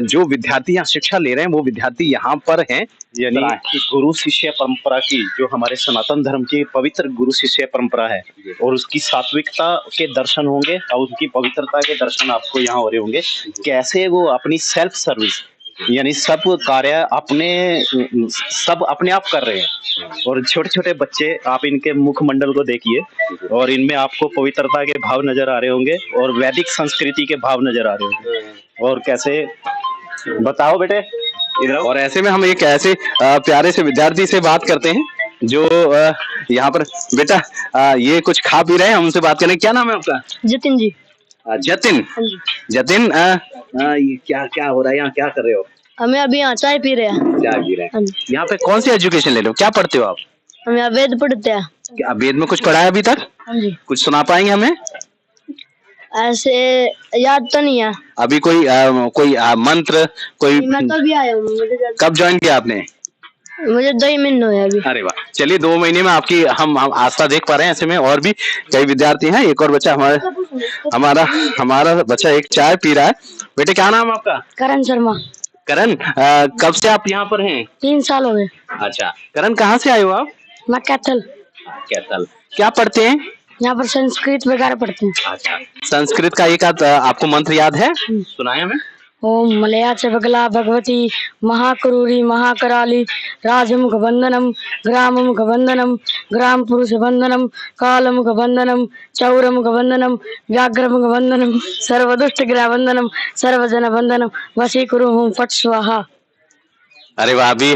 जो विद्यार्थी यहाँ शिक्षा ले रहे हैं वो विद्यार्थी यहाँ पर हैं। यानी कि गुरु शिष्य परंपरा की जो हमारे सनातन धर्म की पवित्र गुरु शिष्य परंपरा है, और उसकी सात्विकता के दर्शन होंगे और उनकी पवित्रता के दर्शन आपको यहाँ हो रहे होंगे। कैसे वो अपनी सेल्फ सर्विस यानी सब कार्य सब अपने आप कर रहे हैं। और छोटे छोटे बच्चे, आप इनके मुखमंडल को देखिए और इनमें आपको पवित्रता के भाव नजर आ रहे होंगे और वैदिक संस्कृति के भाव नजर आ रहे होंगे। और कैसे, बताओ बेटे इधर। और ऐसे में हम एक ऐसे प्यारे से विद्यार्थी से बात करते हैं जो यहाँ पर, बेटा ये कुछ खा पी रहे हैं, हमसे बात करें। क्या नाम है आपका? जतिन जी। जतिन। हाँ जी। जतिन, ये क्या हो रहा है यहाँ, क्या कर रहे हो? हमें अभी यहाँ चाय पी रहे हैं। चाय पी रहे हाँ हैं। जी। यहाँ पे कौन सी एजुकेशन ले रहे हो, क्या पढ़ते हो आप? हम यहाँ वेद पढ़ते हैं। क्या वेद में कुछ पढ़ा है अभी तक? हाँ जी। कुछ सुना पाएंगे हमें? ऐसे याद तो नहीं है अभी कोई मंत्र, कोई? मैं तो अभी आया हूँ। कब ज्वाइन किया आपने? मुझे 2 महीने हुए अभी। अरे वाह, चलिए 2 महीने में आपकी हम आस्था देख पा रहे हैं। ऐसे में और भी कई विद्यार्थी हैं। एक और बच्चा हमारा बच्चा एक चाय पी रहा है। बेटे क्या नाम है आपका? करण शर्मा। करण, कब से आप यहाँ पर हैं? 3 साल हो गए। अच्छा, करण कहाँ से आए हो आप? मैं कैथल। कैथल। क्या पढ़ते हैं? यहाँ पर संस्कृत वगैरह पढ़ते हैं। अच्छा, संस्कृत का एक आध आपको मंत्र याद है? सुनाए हमें। ओम मलया च बगला भगवती महाक्रूरी महाकराली राजमुख बंदनम ग्राममुख बंदनम ग्राम पुरुष बंदनम कालमुख बंदनम चौरमुख बंदनम व्याघ्रमुख बंदनम सर्वदुष्ट ग्रह बंदनम सर्वजन बंदनम वशीकुरु हूँ फट स्वाहा। अरे वाह, अभी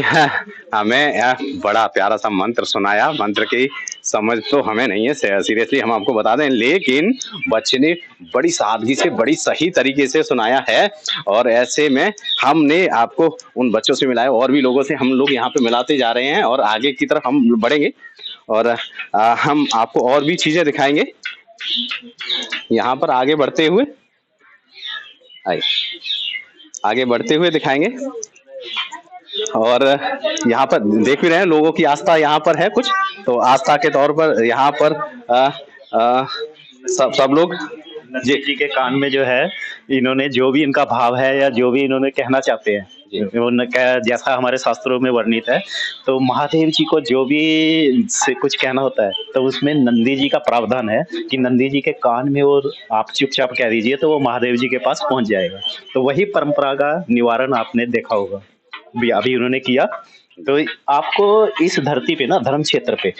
हमें बड़ा प्यारा सा मंत्र सुनाया। मंत्र की समझ तो हमें नहीं है, सीरियसली हम आपको बता दें, लेकिन बच्चे ने बड़ी सादगी से, बड़ी सही तरीके से सुनाया है। और ऐसे में हमने आपको उन बच्चों से मिलाया, और भी लोगों से हम लोग यहाँ पे मिलाते जा रहे हैं और आगे की तरफ हम बढ़ेंगे और हम आपको और भी चीजें दिखाएंगे। यहाँ पर आगे बढ़ते हुए दिखाएंगे। और यहाँ पर देख भी रहे हैं लोगों की आस्था यहाँ पर है कुछ, तो आस्था के तौर पर यहाँ पर सब लोग जी के कान में जो है, इन्होंने जो भी इनका भाव है या जो भी इन्होंने कहना चाहते हैं, जैसा हमारे शास्त्रों में वर्णित है, तो महादेव जी को जो भी से कुछ कहना होता है तो उसमें नंदी जी का प्रावधान है कि नंदी जी के कान में और आप चुपचाप कह दीजिए तो वो महादेव जी के पास पहुंच जाएगा। तो वही परंपरा का निवारण आपने देखा होगा अभी उन्होंने किया। तो आपको इस धरती पे ना, धर्म क्षेत्र पे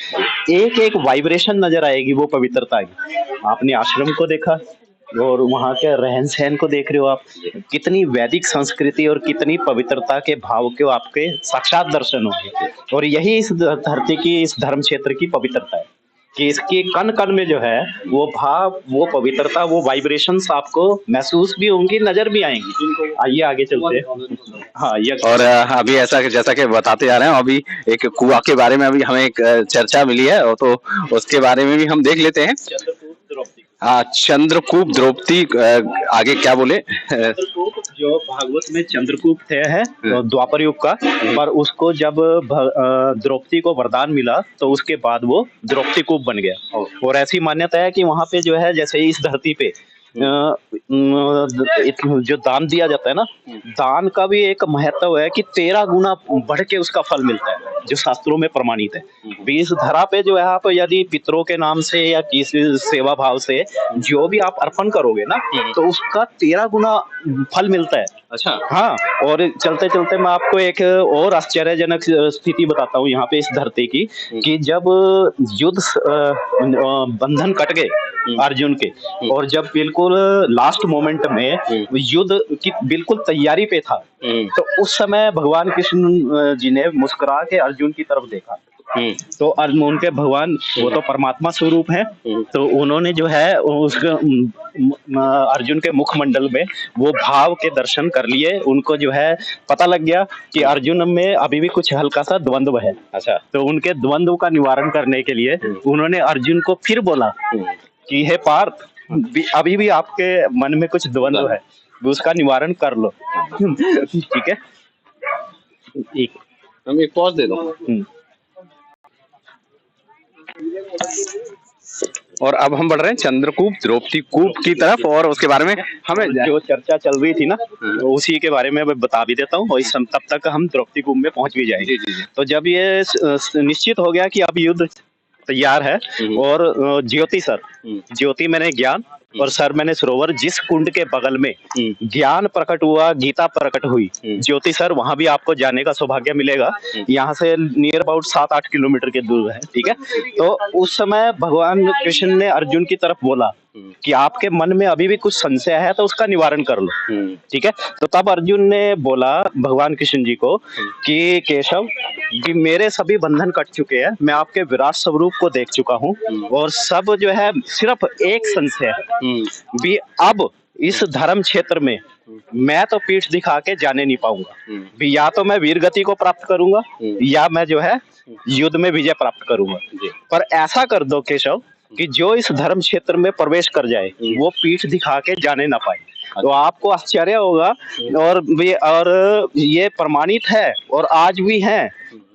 एक एक वाइब्रेशन नजर आएगी वो पवित्रता की। आपने आश्रम को देखा और वहाँ के रहन सहन को देख रहे हो आप, कितनी वैदिक संस्कृति और कितनी पवित्रता के भाव के आपके साक्षात दर्शन होंगे। और यही इस धरती की, इस धर्म क्षेत्र की पवित्रता है कि इसके कण कण में जो है वो भाव, वो पवित्रता, वो वाइब्रेशंस आपको महसूस भी होंगी, नजर भी आएंगी। आइए आगे चलते हैं। हाँ, और अभी ऐसा जैसा कि बताते जा रहे हैं, अभी एक कुआं के बारे में अभी हमें एक चर्चा मिली है, और तो उसके बारे में भी हम देख लेते हैं। चंद्रकूप द्रौपदी, आगे क्या बोले? जो भागवत में चंद्रकूप है तो द्वापर युग का, पर उसको जब द्रौपदी को वरदान मिला तो उसके बाद वो द्रौपदी कूप बन गया। और ऐसी मान्यता है कि वहाँ पे जो है, जैसे इस धरती पे जो दान दिया जाता है ना, दान का भी एक महत्व है कि 13 गुना बढ़ के उसका फल मिलता है, जो शास्त्रों में प्रमाणित है। भी इस धरा पे जो है आप यदि पितरों के नाम से या किसी सेवा भाव से जो भी आप अर्पण करोगे ना, तो उसका 13 गुना फल मिलता है। अच्छा। हाँ, और चलते चलते मैं आपको एक और आश्चर्यजनक स्थिति बताता हूँ यहाँ पे इस धरती की, कि जब युद्ध बंधन कट गए अर्जुन के, और जब बिल्कुल लास्ट मोमेंट में युद्ध की बिल्कुल तैयारी पे था, तो उस समय भगवान कृष्ण जी ने मुस्कुरा के अर्जुन की तरफ देखा। तो उनके भगवान वो तो परमात्मा स्वरूप है, तो उन्होंने जो है उसके अर्जुन के मुखमंडल में वो भाव के दर्शन कर लिए। उनको जो है पता लग गया कि अर्जुन में अभी भी कुछ हल्का सा द्वंद्व है। अच्छा। तो उनके द्वंद्व का निवारण करने के लिए उन्होंने अर्जुन को फिर बोला कि हे पार्थ, अभी भी आपके मन में कुछ द्वंद्व है, उसका निवारण कर लो। ठीक है, एक हम एक पॉज दे दो। और अब हम बढ़ रहे हैं चंद्रकूप द्रौपदी कूप की तरफ, और उसके बारे में हमें जो चर्चा चल रही थी ना, उसी के बारे में मैं बता भी देता हूँ, और तब तक हम द्रौपदी कूप में पहुंच भी जाएंगे। तो जब ये निश्चित हो गया कि अब युद्ध तैयार है, और ज्योति मैंने ज्ञान, और सर मैंने सरोवर, जिस कुंड के बगल में ज्ञान प्रकट हुआ, गीता प्रकट हुई, ज्योति सर, वहां भी आपको जाने का सौभाग्य मिलेगा। यहाँ से नियर अबाउट 7-8 किलोमीटर के दूर है। ठीक है, तो उस समय भगवान कृष्ण ने अर्जुन की तरफ बोला कि आपके मन में अभी भी कुछ संशय है, तो उसका निवारण कर लो। ठीक है, तो तब अर्जुन ने बोला भगवान कृष्ण जी को कि केशव कि मेरे सभी बंधन कट चुके हैं, मैं आपके विराट स्वरूप को देख चुका हूँ, और सब जो है सिर्फ एक संशय है भी, अब इस धर्म क्षेत्र में मैं तो पीठ दिखा के जाने नहीं पाऊंगा भी, या तो मैं वीर गति को प्राप्त करूंगा, या मैं जो है युद्ध में विजय प्राप्त करूंगा। पर ऐसा कर दो केशव कि जो इस धर्म क्षेत्र में प्रवेश कर जाए वो पीठ दिखा के जाने ना पाए। तो आपको आश्चर्य होगा, और ये प्रमाणित है और आज भी है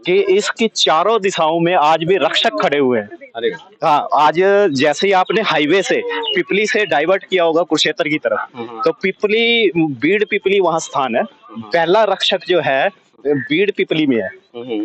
कि इसकी चारों दिशाओं में आज भी रक्षक खड़े हुए हैं। अरे हाँ, आज जैसे ही आपने हाईवे से पिपली से डाइवर्ट किया होगा कुरुक्षेत्र की तरफ, तो पिपली बीड़ पिपली वहां स्थान है। पहला रक्षक जो है बीड़ पिपली में है,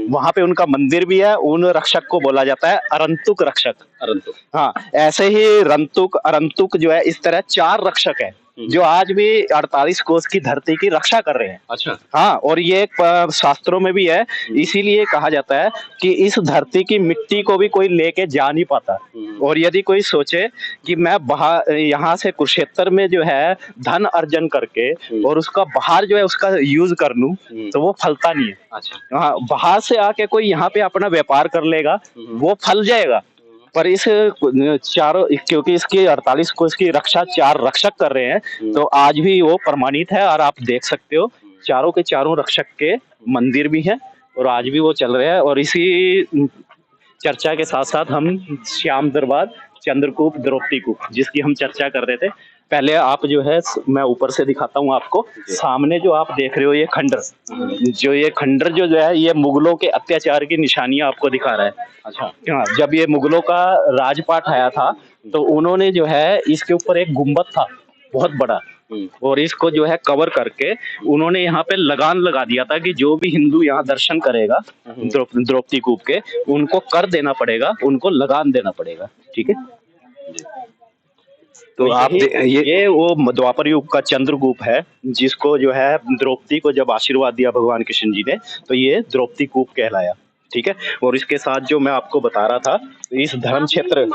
वहां पे उनका मंदिर भी है। उन रक्षक को बोला जाता है अरंतुक रक्षक। अरंतुक, हाँ, ऐसे ही रंतुक, अरंतुक जो है, इस तरह 4 रक्षक है जो आज भी 48 कोस की धरती की रक्षा कर रहे हैं। अच्छा। हाँ, और ये शास्त्रों में भी है, इसीलिए कहा जाता है कि इस धरती की मिट्टी को भी कोई लेके जा नहीं पाता। और यदि कोई सोचे कि मैं यहाँ से कुरुक्षेत्र में जो है धन अर्जन करके और उसका बाहर जो है उसका यूज कर लूं, तो वो फलता नहीं है। अच्छा। हाँ, बाहर से आके कोई यहाँ पे अपना व्यापार कर लेगा, वो फल जाएगा। पर इस चारों, क्योंकि इसकी 48 को इसकी रक्षा 4 रक्षक कर रहे हैं, तो आज भी वो प्रमाणित है। और आप देख सकते हो चारों के चारों रक्षक के मंदिर भी हैं और आज भी वो चल रहे हैं। और इसी चर्चा के साथ साथ हम श्याम दरबार, चंद्रकूप, द्रौपदी कूप, जिसकी हम चर्चा कर रहे थे, पहले आप जो है मैं ऊपर से दिखाता हूँ आपको। सामने जो आप देख रहे हो ये खंडर, ये खंडर जो है ये मुगलों के अत्याचार की निशानियां आपको दिखा रहा है। अच्छा। हाँ, जब ये मुगलों का राजपाट आया था तो उन्होंने जो है इसके ऊपर एक गुम्बद था बहुत बड़ा, और इसको जो है कवर करके उन्होंने यहाँ पे लगान लगा दिया था कि जो भी हिंदू यहाँ दर्शन करेगा द्रौपदी कूप के, उनको कर देना पड़ेगा, उनको लगान देना पड़ेगा। ठीक है, तो आप ये वो द्वापर युग का चंद्रकूप है, जिसको जो है द्रौपदी को जब आशीर्वाद दिया भगवान कृष्ण जी ने, तो ये द्रौपदी कूप कहलाया। ठीक है, और इसके साथ जो मैं आपको बता रहा था, इस धर्म क्षेत्र,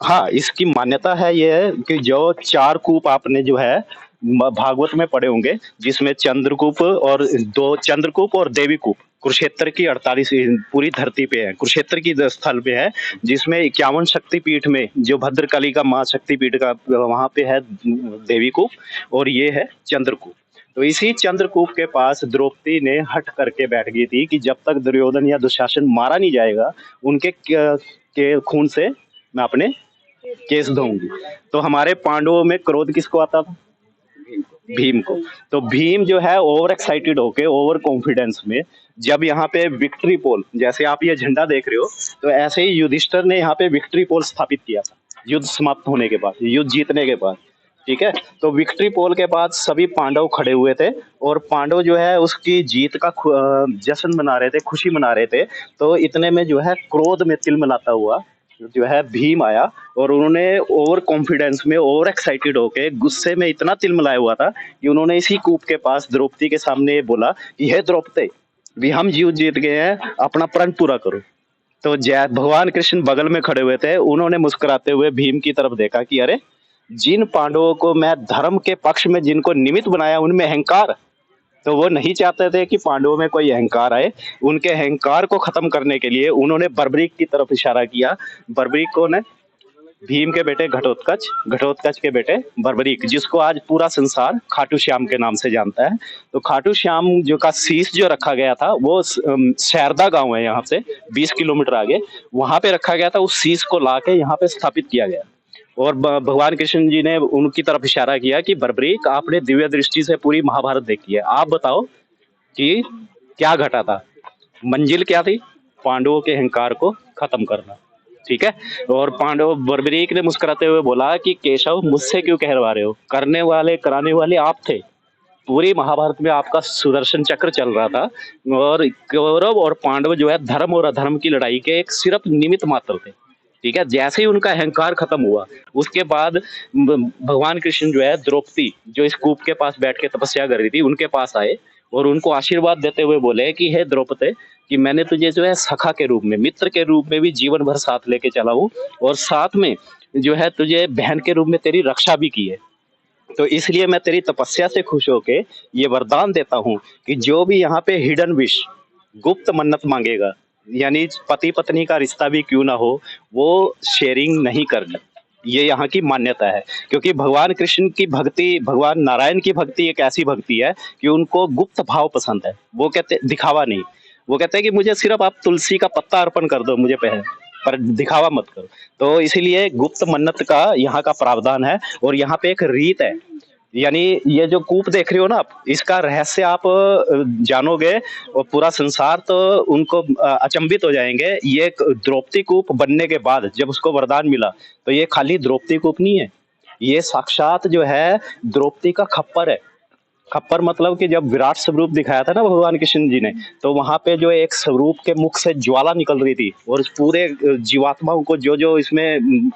हाँ, इसकी मान्यता है ये है कि जो 4 कूप आपने जो है भागवत में पढ़े होंगे, जिसमें चंद्रकूप और 2 चंद्रकूप और देवी कूप कुरुक्षेत्र की 48 पूरी धरती पे है, कुरुक्षेत्र की स्थल पे है, जिसमें 51 शक्तिपीठ में जो भद्रकाली का माँ शक्तिपीठ का वहां पे है देवी कूप, और ये है चंद्रकूप। तो इसी चंद्रकूप के पास द्रौपदी ने हट करके बैठ गई थी कि जब तक दुर्योधन या दुशासन मारा नहीं जाएगा, उनके के खून से मैं अपने केस धोऊंगी। तो हमारे पांडवों में क्रोध किसको आता था? भीम को। तो भीम जो है ओवर एक्साइटेड होके, ओवर कॉन्फिडेंस में, जब यहाँ पे विक्ट्री पोल, जैसे आप ये झंडा देख रहे हो, तो ऐसे ही युधिष्ठिर ने यहाँ पे विक्ट्री पोल स्थापित किया था। युद्ध समाप्त होने के बाद, युद्ध जीतने के बाद, ठीक है। तो विक्ट्री पोल के बाद सभी पांडव खड़े हुए थे और पांडव जो है उसकी जीत का जश्न मना रहे थे, खुशी मना रहे थे। तो इतने में जो है क्रोध में तिलमिलाता हुआ जो है भीम आया और उन्होंने ओवर कॉन्फिडेंस में, ओवर एक्साइटेड होके, गुस्से में इतना तिलमिलाया हुआ था कि उन्होंने इसी कूप के पास द्रौपदी के सामने बोला कि हे द्रौपदी, भी हम युद्ध जीत गए हैं, अपना प्रण पूरा करो। तो जय भगवान कृष्ण बगल में खड़े हुए थे, उन्होंने मुस्कुराते हुए भीम की तरफ देखा कि अरे, जिन पांडवों को मैं धर्म के पक्ष में जिनको निमित्त बनाया उनमें अहंकार, तो वो नहीं चाहते थे कि पांडवों में कोई अहंकार आए। उनके अहंकार को खत्म करने के लिए उन्होंने बर्बरीक की तरफ इशारा किया। बर्बरीक कौन है? भीम के बेटे घटोत्कच, घटोत्कच के बेटे बर्बरीक, जिसको आज पूरा संसार खाटू श्याम के नाम से जानता है। तो खाटू श्याम जो का शीश जो रखा गया था वो शारदा गांव है यहाँ से 20 किलोमीटर आगे, वहां पे रखा गया था। उस शीश को लाके यहाँ पे स्थापित किया गया और भगवान कृष्ण जी ने उनकी तरफ इशारा किया कि बर्बरीक, आपने दिव्य दृष्टि से पूरी महाभारत देखी है, आप बताओ कि क्या घटा था, मंजिल क्या थी? पांडवों के अहंकार को खत्म करना, ठीक है। और पांडव, बर्बरीक ने मुस्कुराते हुए बोला कि केशव, मुझसे क्यों कहलवा रहे हो, करने वाले कराने वाले आप थे। पूरी महाभारत में आपका सुदर्शन चक्र चल रहा था और कौरव और पांडव जो है धर्म और अधर्म की लड़ाई के एक सिर्फ निमित्त मात्र थे, ठीक है। जैसे ही उनका अहंकार खत्म हुआ उसके बाद भगवान कृष्ण जो है द्रौपदी जो इस कूप के पास बैठ के तपस्या कर रही थी उनके पास आए और उनको आशीर्वाद देते हुए बोले कि हे द्रौपदी, कि मैंने तुझे जो है सखा के रूप में, मित्र के रूप में भी जीवन भर साथ लेके चला हूँ और साथ में जो है तुझे बहन के रूप में तेरी रक्षा भी की है। तो इसलिए मैं तेरी तपस्या से खुश होके ये वरदान देता हूँ कि जो भी यहाँ पे हिडन विश, गुप्त मन्नत मांगेगा, यानी पति पत्नी का रिश्ता भी क्यों ना हो, वो शेयरिंग नहीं करनी, ये यहाँ की मान्यता है। क्योंकि भगवान कृष्ण की भक्ति, भगवान नारायण की भक्ति एक ऐसी भक्ति है कि उनको गुप्त भाव पसंद है। वो कहते दिखावा नहीं, वो कहते हैं कि मुझे सिर्फ आप तुलसी का पत्ता अर्पण कर दो मुझे पहले, पर दिखावा मत करो। तो इसीलिए गुप्त मन्नत का यहाँ का प्रावधान है और यहाँ पे एक रीत है। यानी ये जो कूप देख रहे हो ना आप, इसका रहस्य आप जानोगे और पूरा संसार तो उनको अचंभित हो जाएंगे। ये द्रौपदी कूप बनने के बाद जब उसको वरदान मिला तो ये खाली द्रौपदी कूप नहीं है, ये साक्षात जो है द्रौपदी का खप्पर है। खप्पर मतलब कि जब विराट स्वरूप दिखाया था ना भगवान कृष्ण जी ने, तो वहां पे जो एक स्वरूप के मुख से ज्वाला निकल रही थी और पूरे जीवात्माओं को जो जो इसमें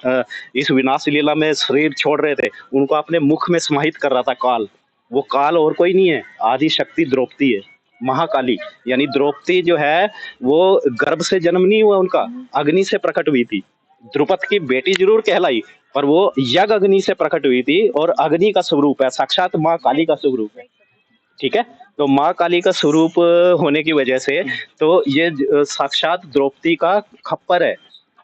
इस विनाश लीला में शरीर छोड़ रहे थे उनको अपने मुख में समाहित कर रहा था काल। वो काल और कोई नहीं है, आदि शक्ति द्रौपदी है, महाकाली। यानी द्रौपदी जो है वो गर्भ से जन्म नहीं हुआ उनका, अग्नि से प्रकट हुई थी। द्रुपद की बेटी जरूर कहलाई पर वो यज्ञ अग्नि से प्रकट हुई थी और अग्नि का स्वरूप है, साक्षात माँ काली का स्वरूप है, ठीक है। तो माँ काली का स्वरूप होने की वजह से तो ये साक्षात द्रौपदी का खप्पर है,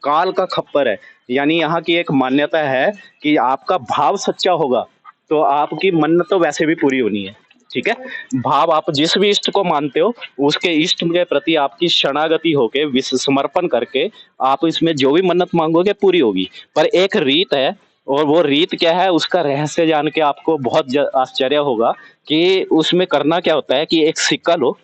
काल का खप्पर है। यानी यहाँ की एक मान्यता है कि आपका भाव सच्चा होगा तो आपकी मन्नत तो वैसे भी पूरी होनी है, ठीक है। भाव, आप जिस भी इष्ट को मानते हो उसके इष्ट के प्रति आपकी शरणागति होके, समर्पण करके आप इसमें जो भी मन्नत मांगोगे पूरी होगी। पर एक रीत है और वो रीत क्या है उसका रहस्य जान के आपको बहुत आश्चर्य होगा कि उसमें करना क्या होता है कि एक सिक्का लो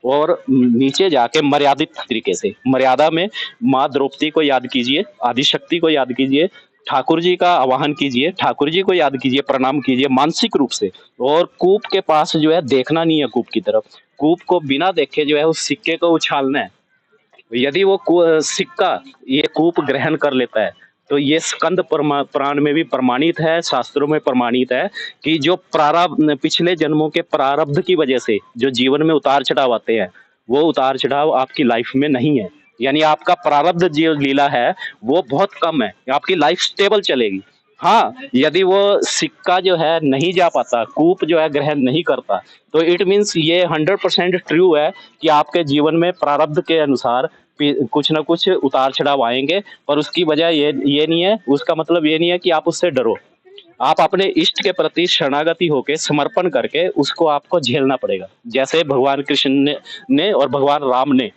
और नीचे जाके मर्यादित तरीके से, मर्यादा में माँ द्रौपदी को याद कीजिए, आदिशक्ति को याद कीजिए, ठाकुर जी का आवाहन कीजिए, ठाकुर जी को याद कीजिए, प्रणाम कीजिए मानसिक रूप से। और कूप के पास जो है देखना नहीं है कूप की तरफ, कूप को बिना देखे जो है उस सिक्के को उछालना है। यदि वो सिक्का ये कूप ग्रहण कर लेता है तो ये स्कंद पुराण में भी प्रमाणित है, शास्त्रों में प्रमाणित है कि जो प्रारब्ध, पिछले जन्मों के प्रारब्ध की वजह से जो जीवन में उतार चढ़ाव आते हैं वो उतार चढ़ाव आपकी लाइफ में नहीं है। यानी आपका प्रारब्ध जो लीला है वो बहुत कम है, आपकी लाइफ स्टेबल चलेगी। हाँ, यदि वो सिक्का जो है नहीं जा पाता, कूप जो है ग्रहण नहीं करता, तो इट मीन्स ये 100% ट्रू है कि आपके जीवन में प्रारब्ध के अनुसार कुछ ना कुछ उतार चढ़ाव आएंगे। पर उसकी वजह ये नहीं है, उसका मतलब ये नहीं है कि आप उससे डरो। आप अपने इष्ट के प्रति शरणागति होके, समर्पण करके उसको आपको झेलना पड़ेगा। जैसे भगवान कृष्ण ने और भगवान राम ने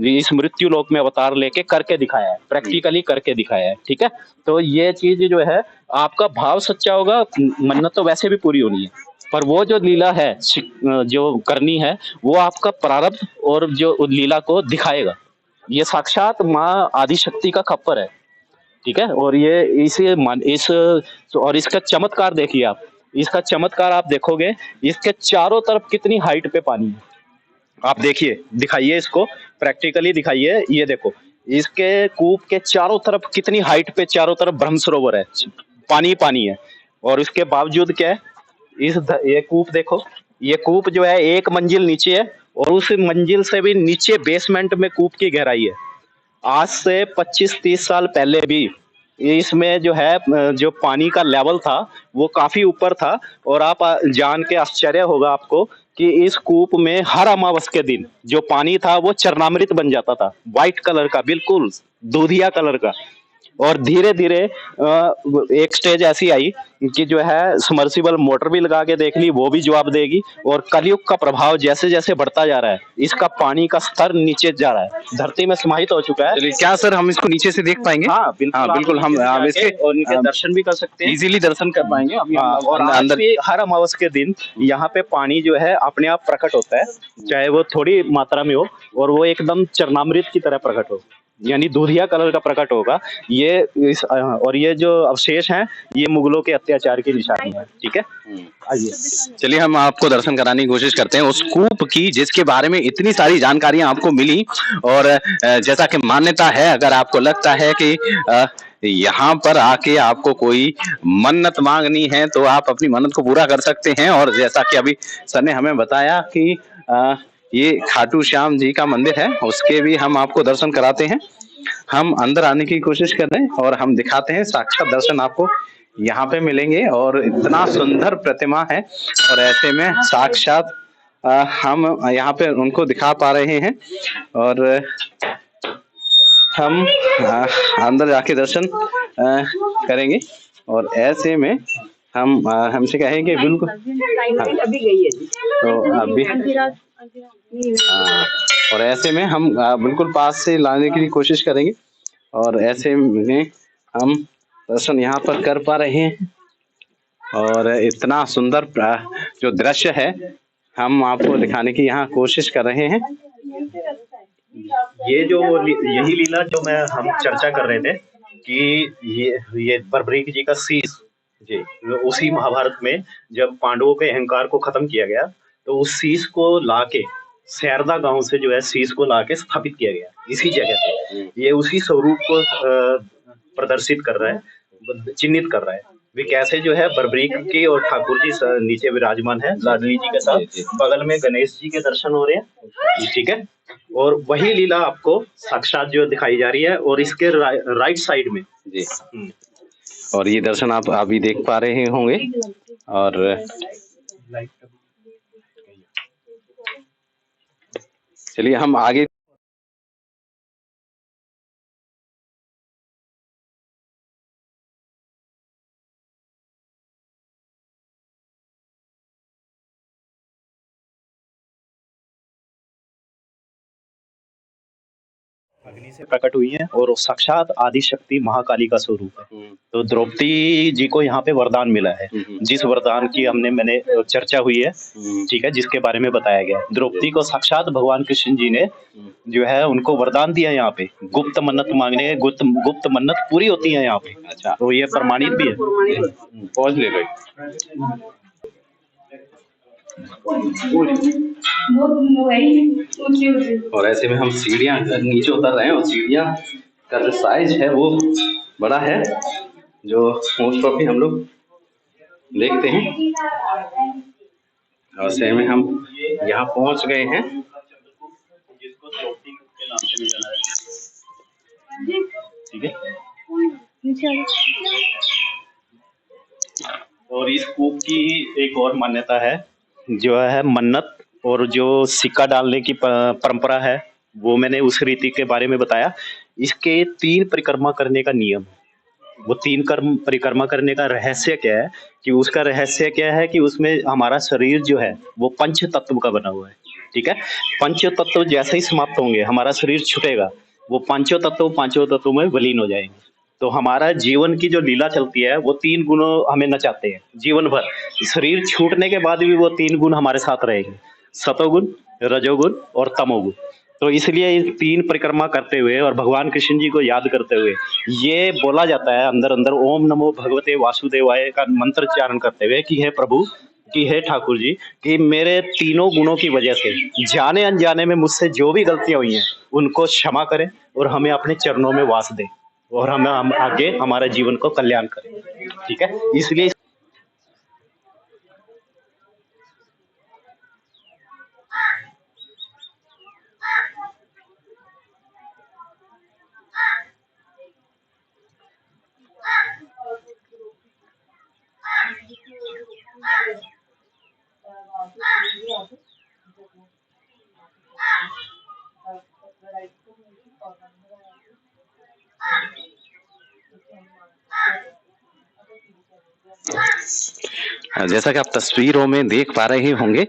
इस मृत्यु लोक में अवतार लेके करके दिखाया है, प्रैक्टिकली करके दिखाया है, ठीक है। तो ये चीज जो है, आपका भाव सच्चा होगा, मन्नत तो वैसे भी पूरी होनी है, पर वो जो लीला है जो करनी है वो आपका प्रारब्ध और जो लीला को दिखाएगा। ये साक्षात माँ आदिशक्ति का खप्पर है। ठीक है। और ये और इसका चमत्कार देखिए आप, इसका चमत्कार आप देखोगे, इसके चारों तरफ कितनी हाइट पे पानी है। आप देखिए, दिखाइए इसको, प्रैक्टिकली दिखाइए। ये देखो, इसके कूप के चारों तरफ कितनी हाइट पे चारों तरफ ब्रह्म सरोवर है, पानी पानी है। और उसके बावजूद क्या है, ये कूप देखो, ये कूप जो है एक मंजिल नीचे है, और उस मंजिल से भी नीचे बेसमेंट में कूप की गहराई है। आज से 25-30 साल पहले भी इसमें जो है जो पानी का लेवल था वो काफी ऊपर था। और आप जान के आश्चर्य होगा आपको कि इस कूप में हर अमावस के दिन जो पानी था वो चरणामृत बन जाता था, व्हाइट कलर का, बिल्कुल दूधिया कलर का। और धीरे धीरे एक स्टेज ऐसी आई कि जो है समर्सिबल मोटर भी लगा के देख ली, वो भी जवाब देगी। और कलयुग का प्रभाव जैसे जैसे बढ़ता जा रहा है, इसका पानी का स्तर नीचे जा रहा है, धरती में समाहित हो चुका है। चलिए, क्या सर हम इसको नीचे से देख पाएंगे? हाँ बिल्कुल, हाँ बिल्कुल, हम इसके और इनके दर्शन भी कर सकते हैं, इजीली दर्शन कर पाएंगे। अभी हाँ। हम और आज भी हर अमावस के दिन यहाँ पे पानी जो है अपने आप प्रकट होता है, चाहे वो थोड़ी मात्रा में हो, और वो एकदम चरणामृत की तरह प्रकट हो, यानी दूधिया कलर का प्रकट होगा। और ये जो अवशेष हैं, ये मुगलों के अत्याचार की निशानी है। ठीक है, आइए। चलिए, हम आपको दर्शन कराने की कोशिश करते हैं उस कूप की जिसके बारे में इतनी सारी जानकारियां आपको मिली। और जैसा कि मान्यता है, अगर आपको लगता है कि यहाँ पर आके आपको कोई मन्नत मांगनी है तो आप अपनी मन्नत को पूरा कर सकते हैं। और जैसा कि अभी सर ने हमें बताया कि ये खाटू श्याम जी का मंदिर है, उसके भी हम आपको दर्शन कराते हैं। हम अंदर आने की कोशिश कर रहे हैं और हम दिखाते हैं, साक्षात दर्शन आपको यहाँ पे मिलेंगे। और इतना सुंदर प्रतिमा है, और ऐसे में साक्षात हम यहाँ पे उनको दिखा पा रहे हैं। और हम अंदर जाके दर्शन करेंगे। और ऐसे में हम हमसे कहेंगे बिल्कुल, तो अभी और ऐसे में हम बिल्कुल पास से लाने की कोशिश करेंगे। और ऐसे में हम दर्शन यहाँ पर कर पा रहे हैं। और इतना सुंदर जो दृश्य है, हम आपको दिखाने की यहाँ कोशिश कर रहे हैं। ये जो यही लीला जो हम चर्चा कर रहे थे कि ये बर्बरीक जी का शीश जी, उसी महाभारत में जब पांडवों के अहंकार को खत्म किया गया, तो उस शीश को लाके शारदा गांव से जो है शीश को लाके स्थापित किया गया इसी जगह पे। ये उसी स्वरूप को प्रदर्शित कर रहा है, चिन्हित कर रहा है। वे कैसे जो है बर्बरीक की और ठाकुर जी नीचे विराजमान है लाडली जी के साथ, बगल में गणेश जी के दर्शन हो रहे हैं। ठीक है, और वही लीला आपको साक्षात जो दिखाई जा रही है। और इसके राइट साइड में जी, और ये दर्शन आप अभी देख पा रहे होंगे। और चलिए हम आगे अग्नि से प्रकट हुई है और साक्षात आदि शक्ति महाकाली का स्वरूप है। तो द्रौपदी जी को यहाँ पे वरदान मिला है, जिस वरदान की मैंने चर्चा हुई है, ठीक है, जिसके बारे में बताया गया। द्रौपदी को साक्षात भगवान कृष्ण जी ने जो है उनको वरदान दिया। यहाँ पे गुप्त मन्नत मांगने, गुप्त मन्नत पूरी होती है यहाँ पे। अच्छा, तो ये प्रमाणित भी है। पहुंच ले गए। और ऐसे में हम सीढ़ियां नीचे उतर रहे हैं, और सीढ़ियां का जो साइज है वो बड़ा है, जो मोस्ट ऑफ हम लोग देखते हैं। और ऐसे में हम यहाँ पहुंच गए हैं। ठीक है, और इस कूप की एक और मान्यता है, जो है मन्नत और जो सिक्का डालने की परंपरा है, वो मैंने उस रीति के बारे में बताया। इसके 3 परिक्रमा करने का नियम, वो 3 परिक्रमा करने का रहस्य क्या है, कि उसका रहस्य क्या है कि उसमें हमारा शरीर जो है वो पंच तत्व का बना हुआ है। ठीक है, पंच तत्व जैसे ही समाप्त होंगे हमारा शरीर छूटेगा, वो पांचों तत्व में विलीन हो जाएंगे। तो हमारा जीवन की जो लीला चलती है वो 3 गुणों हमें नचाते हैं जीवन भर। शरीर छूटने के बाद भी वो 3 गुण हमारे साथ रहेंगे, सतोगुण, रजोगुण और तमोगुण। तो इसलिए ये 3 परिक्रमा करते हुए और भगवान कृष्ण जी को याद करते हुए ये बोला जाता है अंदर अंदर ओम नमो भगवते वासुदेवाय का मंत्र उच्चारण करते हुए कि हे प्रभु, कि हे ठाकुर जी, कि मेरे तीनों गुणों की वजह से जाने अनजाने में मुझसे जो भी गलतियां हुई हैं उनको क्षमा करें और हमें अपने चरणों में वास दें और हम आगे हमारे जीवन को कल्याण करें। ठीक है, इसलिए जैसा कि आप तस्वीरों में देख पा रहे होंगे,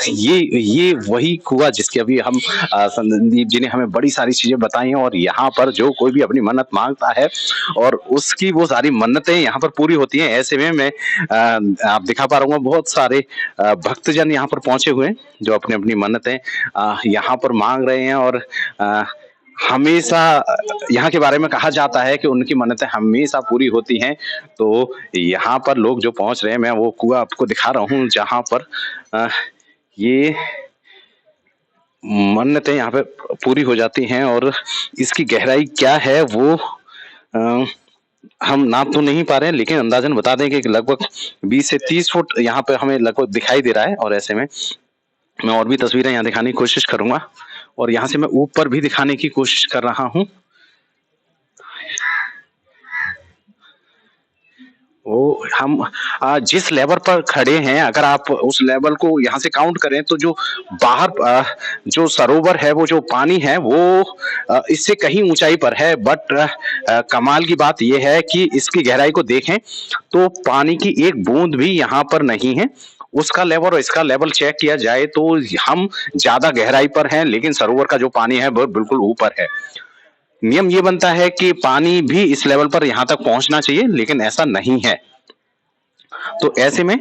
ये वही कुआं जिसके अभी हम संदीप जी ने हमें बड़ी सारी चीजें बताई हैं, और यहाँ पर जो कोई भी अपनी मन्नत मांगता है और उसकी वो सारी मन्नतें यहाँ पर पूरी होती हैं। ऐसे में मैं आप दिखा पा रहा हूँ बहुत सारे भक्तजन यहाँ पर पहुंचे हुए हैं जो अपनी अपनी मन्नतें यहाँ पर मांग रहे हैं। और हमेशा यहाँ के बारे में कहा जाता है कि उनकी मन्नतें हमेशा पूरी होती हैं। तो यहाँ पर लोग जो पहुंच रहे हैं, मैं वो कुआं आपको दिखा रहा हूँ जहाँ पर ये मन्नतें यहाँ पे पूरी हो जाती हैं। और इसकी गहराई क्या है वो हम नाप तो नहीं पा रहे हैं, लेकिन अंदाजन बता दें कि लगभग 20 से 30 फुट यहाँ पे हमें लगभग दिखाई दे रहा है। और ऐसे में मैं और भी तस्वीरें यहाँ दिखाने की कोशिश करूंगा, और यहाँ से मैं ऊपर भी दिखाने की कोशिश कर रहा हूँ। वो हम जिस लेवल पर खड़े हैं, अगर आप उस लेवल को यहाँ से काउंट करें तो जो बाहर जो सरोवर है, वो जो पानी है वो इससे कहीं ऊंचाई पर है। बट कमाल की बात यह है कि इसकी गहराई को देखें तो पानी की एक बूंद भी यहाँ पर नहीं है। उसका लेवल और इसका लेवल चेक किया जाए तो हम ज्यादा गहराई पर हैं, लेकिन सरोवर का जो पानी है वो बिल्कुल ऊपर है। नियम ये बनता है कि पानी भी इस लेवल पर यहाँ तक पहुंचना चाहिए, लेकिन ऐसा नहीं है। तो ऐसे में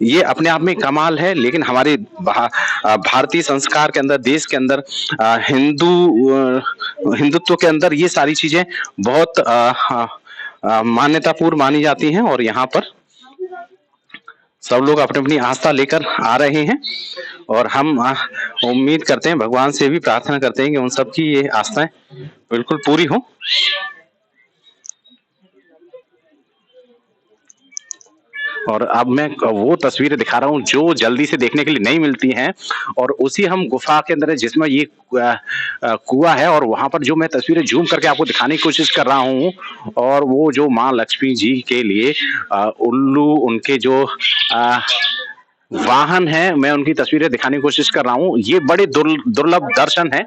ये अपने आप में कमाल है। लेकिन हमारे भारतीय संस्कार के अंदर, देश के अंदर, हिंदुत्व के अंदर ये सारी चीजें बहुत मान्यतापूर्ण मानी जाती हैं। और यहाँ पर सब लोग अपनी अपनी आस्था लेकर आ रहे हैं, और हम उम्मीद करते हैं, भगवान से भी प्रार्थना करते हैं कि उन सब की ये आस्थाएं बिल्कुल पूरी हो। और अब मैं वो तस्वीरें दिखा रहा हूँ जो जल्दी से देखने के लिए नहीं मिलती हैं, और उसी हम गुफा के अंदर है जिसमें ये कुआं है। और वहां पर जो मैं तस्वीरें जूम करके आपको दिखाने की कोशिश कर रहा हूँ, और वो जो माँ लक्ष्मी जी के लिए उल्लू, उनके जो वाहन है, मैं उनकी तस्वीरें दिखाने की कोशिश कर रहा हूँ। ये बड़े दुर्लभ दर्शन है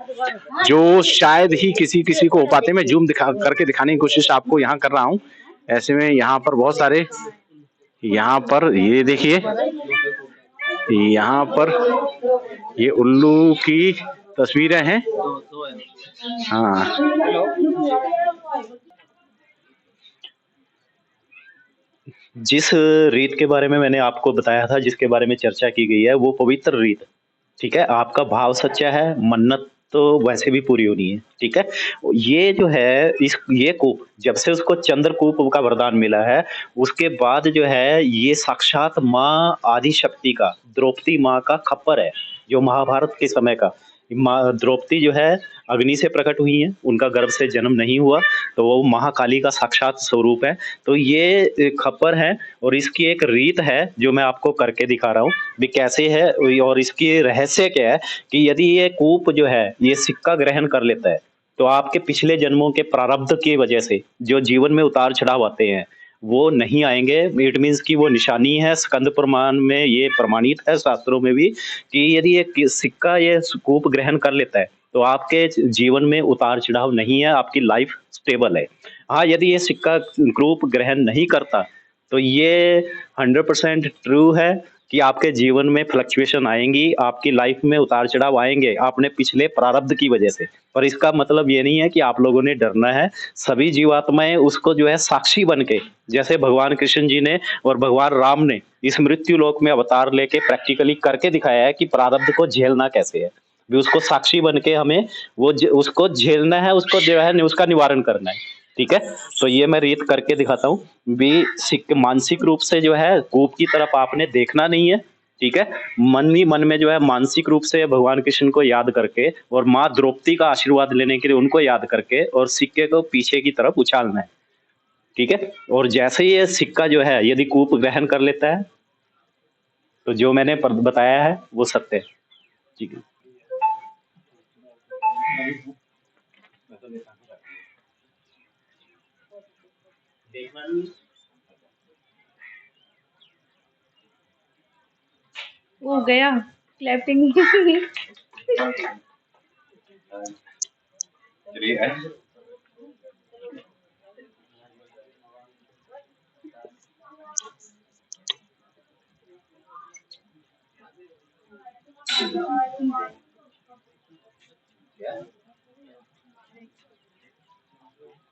जो शायद ही किसी किसी को हो पाते। मैं जूम करके दिखाने की कोशिश आपको यहाँ कर रहा हूँ। ऐसे में यहाँ पर बहुत सारे, यहाँ पर ये देखिए, यहाँ पर ये उल्लू की तस्वीरें हैं। हाँ, जिस रीत के बारे में मैंने आपको बताया था, जिसके बारे में चर्चा की गई है, वो पवित्र रीत, ठीक है। आपका भाव सच्चा है, मन्नत तो वैसे भी पूरी होनी है, ठीक है। ये जो है ये कूप, जब से उसको चंद्रकूप का वरदान मिला है, उसके बाद जो है ये साक्षात माँ आदि शक्ति का, द्रौपदी माँ का खप्पर है, जो महाभारत के समय का। माँ द्रौपदी जो है अग्नि से प्रकट हुई है, उनका गर्भ से जन्म नहीं हुआ, तो वो महाकाली का साक्षात स्वरूप है। तो ये खप्पर है, और इसकी एक रीत है जो मैं आपको करके दिखा रहा हूँ भी कैसे है। और इसकी रहस्य क्या है कि यदि ये कूप जो है ये सिक्का ग्रहण कर लेता है, तो आपके पिछले जन्मों के प्रारब्ध की वजह से जो जीवन में उतार चढ़ाव आते हैं वो नहीं आएंगे। इट मीन्स की वो निशानी है, स्कंद प्रमाण में ये प्रमाणित है, शास्त्रों में भी, कि यदि ये सिक्का ये कूप ग्रहण कर लेता है तो आपके जीवन में उतार चढ़ाव नहीं है, आपकी लाइफ स्टेबल है। हाँ, यदि ये सिक्का कूप ग्रहण नहीं करता तो ये 100% ट्रू है कि आपके जीवन में फ्लक्चुएशन आएंगी, आपकी लाइफ में उतार चढ़ाव आएंगे आपने पिछले प्रारब्ध की वजह से। पर इसका मतलब ये नहीं है कि आप लोगों ने डरना है। सभी जीवात्माएं उसको जो है साक्षी बन के, जैसे भगवान कृष्ण जी ने और भगवान राम ने इस मृत्यु लोक में अवतार लेके प्रैक्टिकली करके दिखाया है कि प्रारब्ध को झेलना कैसे है। भी उसको साक्षी बन के हमें उसको झेलना है, उसको जो है उसका निवारण करना है। ठीक है, तो ये मैं रीत करके दिखाता हूँ भी। मानसिक रूप से जो है कूप की तरफ आपने देखना नहीं है। ठीक है, मन ही मन में जो है मानसिक रूप से भगवान कृष्ण को याद करके और माँ द्रौपदी का आशीर्वाद लेने के लिए उनको याद करके और सिक्के को पीछे की तरफ उछालना है। ठीक है, और जैसे ही ये सिक्का जो है यदि कूप ग्रहण कर लेता है तो जो मैंने बताया है वो सत्य है। ठीक है, वो गया क्लैपिंग।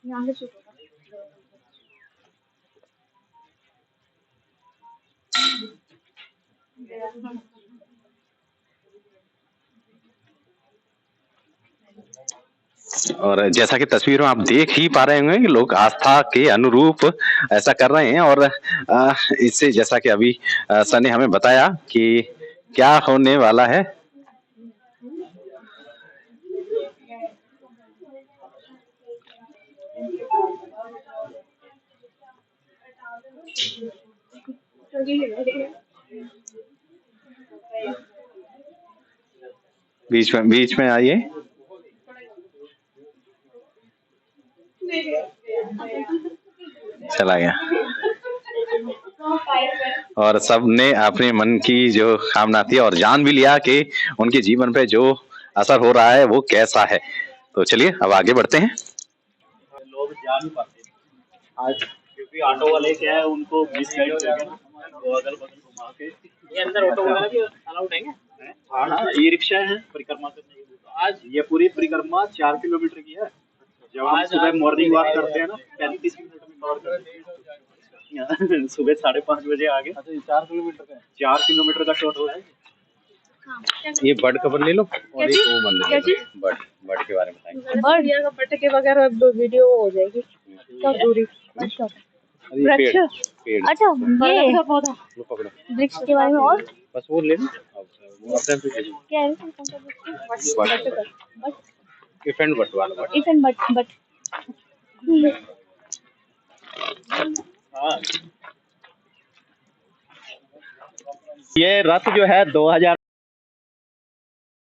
यहाँ से शुरू होगा। और जैसा कि तस्वीर में आप देख ही पा रहे होंगे कि लोग आस्था के अनुरूप ऐसा कर रहे हैं। और इससे जैसा कि अभी सर ने हमें बताया कि क्या होने वाला है। बीच में आइए। चला गया। और सबने अपने मन की जो कामना थी और जान भी लिया कि उनके जीवन पे जो असर हो रहा है वो कैसा है। तो चलिए अब आगे बढ़ते हैं। लोग जा नहीं पाते आज, क्योंकि ऑटो वाले क्या है उनको मिसगाइड करके वो अगल बगल घुमा के। ये अंदर ऑटो वगैरह भी अलाउड है क्या? हाँ, ई रिक्शा है परिक्रमा करने के लिए। आज ये पूरी परिक्रमा 4 किलोमीटर की है। जब हम सुबह मॉर्निंग वॉक करते हैं ना 35 मिनट में कवर करते हैं। सुबह 5:30 बजे आगे। अच्छा, 4 किलोमीटर का 4 किलोमीटर का टोटल है। ये बर्ड कवर ले लो और ये वो मंदिर ले लो। बर्ड के बारे में बताएंगे। बर्ड के बगैर वीडियो हो जाएगी। क्या दूरी? अच्छा, पेड़ अच्छा, ये पौधा वृक्ष के बारे में। और बस वो ले लो। वो अपने क्या है? इफ एंड बट वाला इफ एंड बट ये रथ जो है 2000